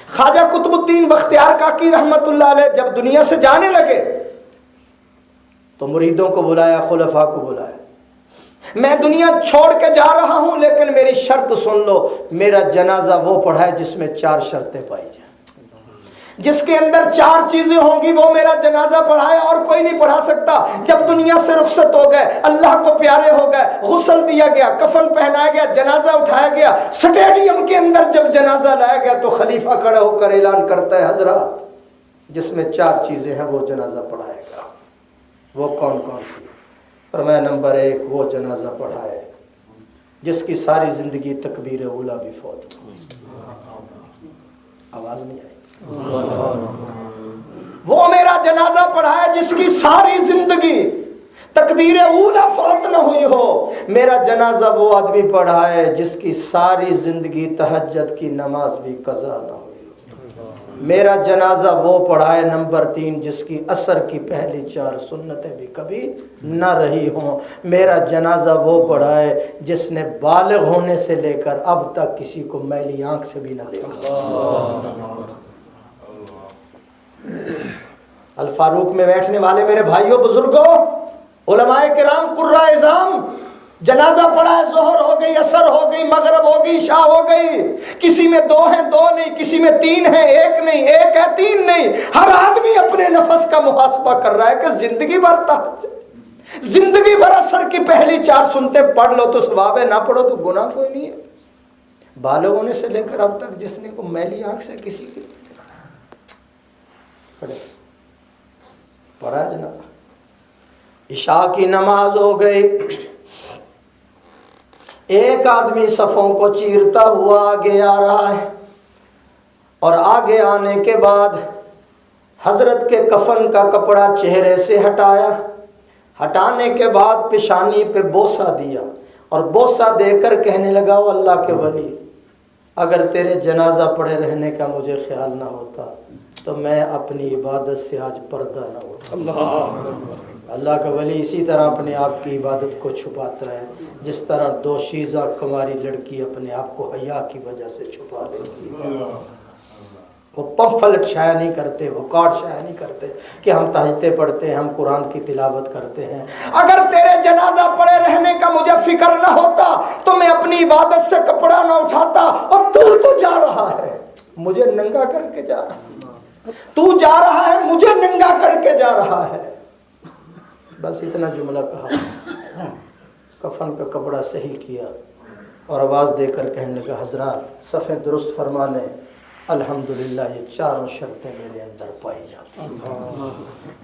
خواجہ قطب الدین بختیار کاکی رحمت اللہ علیہ جب دنیا سے جانے لگے تو مریدوں کو بلایا، خلفاء کو بلایا، میں دنیا چھوڑ کے جا رہا ہوں لیکن میری شرط سن لو، میرا جنازہ وہ پڑھائے جس میں 4 شرطیں پائی جائیں، جس کے اندر 4 چیزیں ہوں گی وہ میرا جنازہ پڑھائے، اور کوئی نہیں پڑھا سکتا۔ جب دنیا سے رخصت ہو گئے، اللہ کو پیارے ہو گئے، غسل دیا گیا، کفن پہنایا گیا، جنازہ اٹھایا گیا، سٹیڈیم کے اندر جب جنازہ لایا گیا تو خلیفہ کھڑا ہو کر اعلان کرتا ہے حضرات جس میں 4 چیزیں ہیں وہ جنازہ پڑھائے گا۔ وہ کون کون سی؟ فرمایا نمبر 1 وہ جنازہ پڑھائے جس کی ساری زندگی تکبیر اولا بھی فوت ہو۔ آواز نہیں آئی؟ وہ میرا جنازہ پڑھائے جس کی ساری زندگی تکبیر اولا فوت نہ ہوئی ہو۔ میرا جنازہ وہ آدمی پڑھائے جس کی ساری زندگی تہجد کی نماز بھی قضا نہ ہوئی ہو۔ میرا جنازہ وہ پڑھائے نمبر 3 جس کی عصر کی پہلی 4 سنتیں بھی کبھی نہ رہی ہوں۔ میرا جنازہ وہ پڑھائے جس نے بالغ ہونے سے لے کر اب تک کسی کو میلی آنکھ سے بھی نہ دیکھا۔ الفاروق میں بیٹھنے والے میرے بھائیوں بزرگوں، علماء کرام قراء اعظام، جنازہ پڑھا ہے، ظہر ہو گئی، عصر ہو گئی، مغرب ہو گئی، عشاء ہو گئی، کسی میں 2 ہیں 2 نہیں، کسی میں 3 ہیں 1 نہیں، 1 ہے 3 نہیں۔ ہر آدمی اپنے نفس کا محاسبہ کر رہا ہے کہ زندگی بھر تہجد، زندگی بھر عصر کی پہلی 4 سنتیں پڑھ لو تو ثواب ہے، نہ پڑھو تو گناہ کوئی نہیں ہے۔ بالغ ہونے سے لے کر اب تک جس نے کو میلی آنکھ سے کسی کی پڑھا جنازہ۔ عشاء کی نماز ہو گئی، ایک آدمی صفوں کو چیرتا ہوا آگے آ رہا ہے، اور آگے آنے کے بعد حضرت کے کفن کا کپڑا چہرے سے ہٹایا، ہٹانے کے بعد پیشانی پہ بوسہ دیا، اور بوسہ دے کر کہنے لگا او اللہ کے ولی، اگر تیرے جنازہ پڑے رہنے کا مجھے خیال نہ ہوتا تو میں اپنی عبادت سے آج پردہ نہ اٹھا۔ اللہ کا ولی اسی طرح اپنے آپ کی عبادت کو چھپاتا ہے جس طرح دوشیزہ کماری لڑکی اپنے آپ کو حیا کی وجہ سے چھپا دیتی ہے۔ وہ پمفلٹ شائع نہیں کرتے، وہ کارڈ شائع نہیں کرتے کہ ہم تہجدیں پڑھتے ہیں، ہم قرآن کی تلاوت کرتے ہیں۔ اگر تیرے جنازہ پڑے رہنے کا مجھے فکر نہ ہوتا تو میں اپنی عبادت سے کپڑا نہ اٹھاتا، اور تو جا رہا ہے مجھے ننگا کر کے جا رہا ہے، تو جا رہا ہے مجھے ننگا کر کے جا رہا ہے۔ بس اتنا جملہ کہا، کفن کا کپڑا صحیح کیا اور آواز دے کر کہنے لگا حضرات صفیں درست فرما لیں، الحمدللہ یہ 4 شرطیں میرے اندر پائی جاتی ہیں۔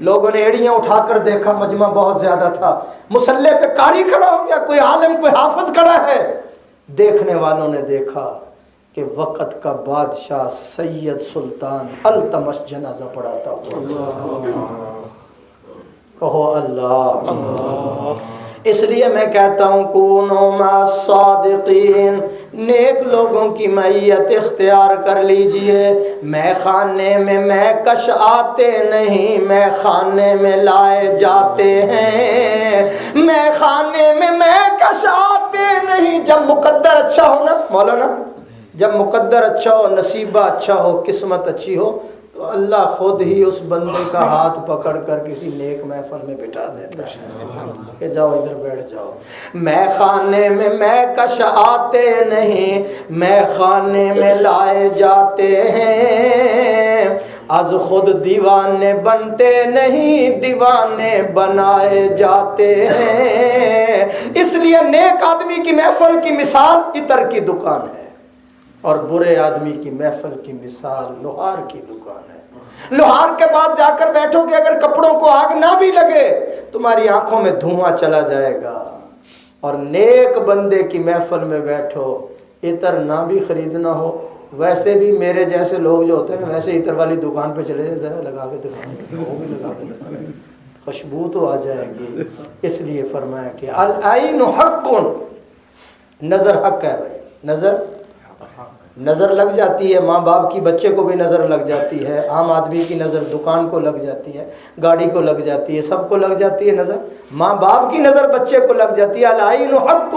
لوگوں نے ایڑیاں اٹھا کر دیکھا، مجمع بہت زیادہ تھا، مصلی پہ قاری کھڑا ہو گیا، کوئی عالم کوئی حافظ کھڑا ہے۔ دیکھنے والوں نے دیکھا کہ وقت کا بادشاہ سید سلطان التمش جنازہ پڑھاتا ہوا۔ کہو اللہ۔ اس لیے میں کہتا ہوں کونوا مع الصادقین، نیک لوگوں کی معیت اختیار کر لیجئے۔ میں خانے میں میں کش آتے نہیں، میں خانے میں لائے جاتے ہیں۔ میں خانے میں میں کش آتے نہیں۔ جب مقدر اچھا ہو نا مولانا، جب مقدر اچھا ہو، نصیبہ اچھا ہو، قسمت اچھی ہو، تو اللہ خود ہی اس بندے کا ہاتھ پکڑ کر کسی نیک محفل میں بٹھا دیتا ہے کہ جاؤ ادھر بیٹھ جاؤ۔ میں خانے میں میں کش آتے نہیں، میں خانے میں لائے جاتے ہیں۔ از خود دیوانے بنتے نہیں، دیوانے بنائے جاتے ہیں۔ اس لیے نیک آدمی کی محفل کی مثال عطر کی دکان ہے، اور برے آدمی کی محفل کی مثال لوہار کی دکان ہے۔ لوہار کے پاس جا کر بیٹھو کہ اگر کپڑوں کو آگ نہ بھی لگے تمہاری آنکھوں میں دھواں چلا جائے گا، اور نیک بندے کی محفل میں بیٹھو، عطر نہ بھی خریدنا ہو، ویسے بھی میرے جیسے لوگ جو ہوتے ہیں نا، ویسے عطر والی دکان پہ چلے جائیں، ذرا لگا کے دکھائیں، وہ بھی لگا کے دکھائیں، خوشبو تو آ جائے گی۔ اس لیے فرمایا کہ العین حق، نظر حق ہے بھائی، نظر لگ جاتی ہے، ماں باپ کی بچے کو بھی نظر لگ جاتی ہے، عام آدمی کی نظر دکان کو لگ جاتی ہے، گاڑی کو لگ جاتی ہے، سب کو لگ جاتی ہے نظر، ماں باپ کی نظر بچے کو لگ جاتی ہے۔ العین حق،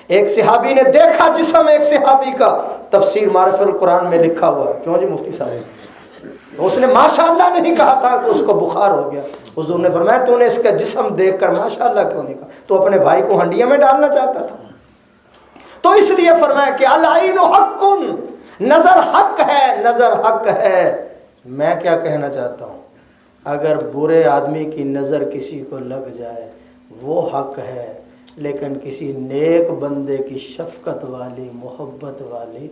ایک صحابی نے دیکھا جسم ایک صحابی کا، تفسیر معرف القرآن میں لکھا ہوا ہے۔ کیوں جی مفتی صاحب؟ اس نے ماشاءاللہ نہیں کہا تھا کہ اس کو بخار ہو گیا، حضور نے فرمایا تو نے اس کا جسم دیکھ کر ماشاءاللہ کیوں نہیں کہا؟ تو اپنے بھائی کو ہنڈیا میں ڈالنا چاہتا تھا۔ تو اس لیے فرمایا کہ العین حق، نظر حق ہے، نظر حق ہے۔ میں کیا کہنا چاہتا ہوں، اگر برے آدمی کی نظر کسی کو لگ جائے وہ حق ہے، لیکن کسی نیک بندے کی شفقت والی، محبت والی،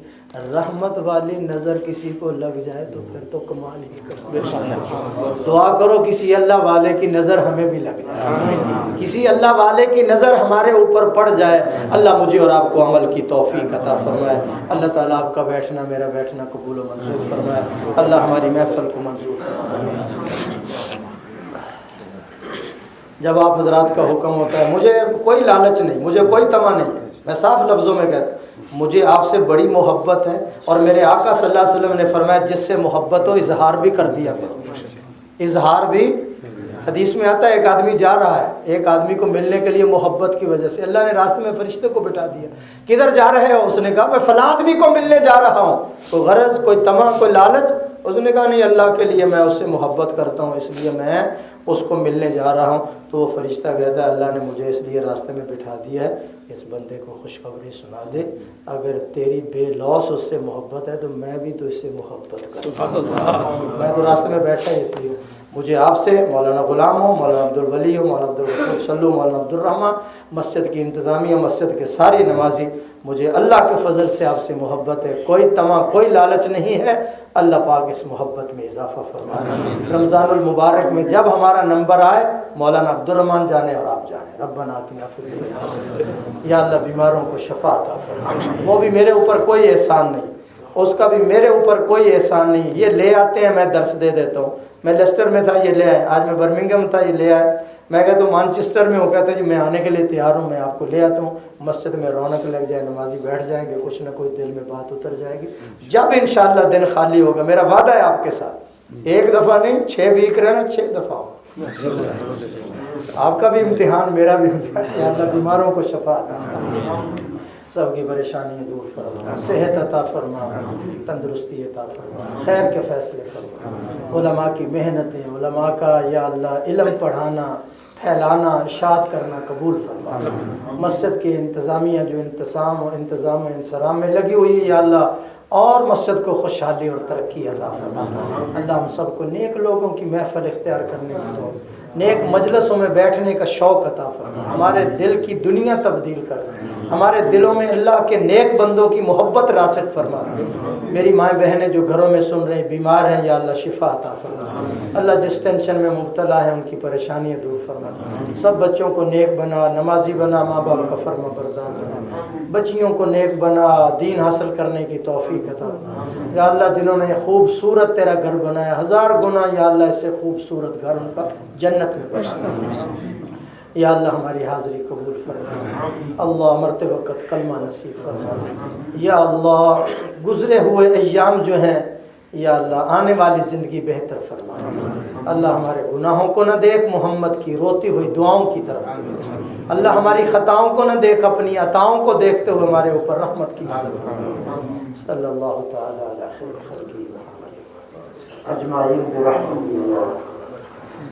رحمت والی نظر کسی کو لگ جائے تو پھر تو کمال ہی کمال۔ دعا کرو کسی اللہ والے کی نظر ہمیں بھی لگ جائے، کسی اللہ والے کی نظر ہمارے اوپر پڑ جائے۔ اللہ مجھے اور آپ کو عمل کی توفیق عطا فرمائے۔ اللہ تعالیٰ آپ کا بیٹھنا میرا بیٹھنا قبول و منظور فرمائے۔ اللہ ہماری محفل کو منظور فرمائے۔ جب آپ حضرات کا حکم ہوتا ہے، مجھے کوئی لالچ نہیں، مجھے کوئی طمع نہیں ہے، میں صاف لفظوں میں کہتا ہوں مجھے آپ سے بڑی محبت ہے، اور میرے آقا صلی اللہ علیہ وسلم نے فرمایا جس سے محبت ہو اظہار بھی کر دیا کرو۔ اظہار بھی، حدیث میں آتا ہے ایک آدمی جا رہا ہے، ایک آدمی کو ملنے کے لیے محبت کی وجہ سے اللہ نے راستے میں فرشتے کو بٹھا دیا، کدھر جا رہے ہو؟ اس نے کہا میں فلاں آدمی کو ملنے جا رہا ہوں۔ کوئی غرض، کوئی طمع، کوئی لالچ؟ اس نے کہا نہیں، اللہ کے لیے میں اس سے محبت کرتا ہوں، اس لیے میں اس کو ملنے جا رہا ہوں۔ تو وہ فرشتہ کہتا ہے اللہ نے مجھے اس لیے راستے میں بٹھا دیا ہے، اس بندے کو خوشخبری سنا دے، اگر تیری بے لوث اس سے محبت ہے تو میں بھی تو اس سے محبت کرتا ہوں۔ میں تو راستے میں بیٹھا ہی اس لیے، مجھے آپ سے مولانا غلام ہو، مولانا عبدالولی ہو، مولانا عبدالغفور صلو، مولانا عبدالرحمٰن، مسجد کی انتظامیہ، مسجد کے سارے نمازی، مجھے اللہ کے فضل سے آپ سے محبت ہے، کوئی طمع، کوئی لالچ نہیں ہے۔ اللہ پاک اس محبت میں اضافہ فرمائے۔ رمضان المبارک میں جب ہمارا نمبر آئے، مولانا عبدالرحمٰن جانے اور آپ جانے، ربنا آتنا فی الدنیا حسنہ، یا اللہ بیماروں کو شفا عطا فرما۔ وہ بھی میرے اوپر کوئی احسان نہیں، اس کا بھی میرے اوپر کوئی احسان نہیں، یہ لے آتے ہیں میں درس دے دیتا ہوں۔ میں لیسٹر میں تھا، یہ لے آئے، آج میں برمنگھم تھا، یہ لے آئے، میں کہتا ہوں مانچسٹر میں ہوں، کہتا ہے جی میں آنے کے لیے تیار ہوں، میں آپ کو لے آتا ہوں، مسجد میں رونق لگ جائے، نمازی بیٹھ جائیں گے، کچھ نہ کوئی دل میں بات اتر جائے گی۔ جب انشاءاللہ دن خالی ہوگا، میرا وعدہ ہے آپ کے ساتھ، ایک دفعہ نہیں 6 ویک رہنا، 6 دفعہ ہو۔ آپ کا بھی امتحان، میرا بھی امتحان، یا اللہ بیماروں کو شفا عطا فرما، سب کی پریشانیاں دور فرما، صحت عطا فرما، تندرستی عطا فرما، خیر کے فیصلے فرما۔ علماء کی محنتیں، علماء کا یا اللہ علم پڑھانا، پھیلانا، اشاعت کرنا قبول فرما۔ مسجد کے انتظامیہ جو انتظام و انصرام میں لگی ہوئی ہے، یا اللہ اور مسجد کو خوشحالی اور ترقی عطا فرما۔ اللہ ہم سب کو نیک لوگوں کی محفل اختیار کرنے کی توفیق، نیک مجلسوں میں بیٹھنے کا شوق عطا فرما، ہمارے دل کی دنیا تبدیل کر، ہمارے دلوں میں اللہ کے نیک بندوں کی محبت راسخ فرما۔ میری مائیں بہنیں جو گھروں میں سن رہی بیمار ہیں، یا اللہ شفا عطا فرما۔ اللہ جس ٹینشن میں مبتلا ہے ان کی پریشانیاں دور فرما۔ سب بچوں کو نیک بنا، نمازی بنا، ماں باپ کا فرما بردار بنا، بچیوں کو نیک بنا، دین حاصل کرنے کی توفیق عطا فرما۔ یا اللہ جنہوں نے خوبصورت تیرا گھر بنایا، 1000 گنا یا اللہ اس سے خوبصورت گھر ان کا جنت میں بنا۔ یا اللہ ہماری حاضری قبول فرما، اللہ مرتے وقت کلمہ نصیب فرما، یا اللہ گزرے ہوئے ایام جو ہیں یا اللہ آنے والی زندگی بہتر فرما، اللہ ہمارے گناہوں کو نہ دیکھ، محمد کی روتی ہوئی دعاؤں کی طرف دیکھ، اللہ ہماری خطاؤں کو نہ دیکھ، اپنی عطاؤں کو دیکھتے ہوئے ہمارے اوپر رحمت کی نظر فرما، صلی اللہ تعالی علی خیر خلقہ محمد اجمعین برحمتہ۔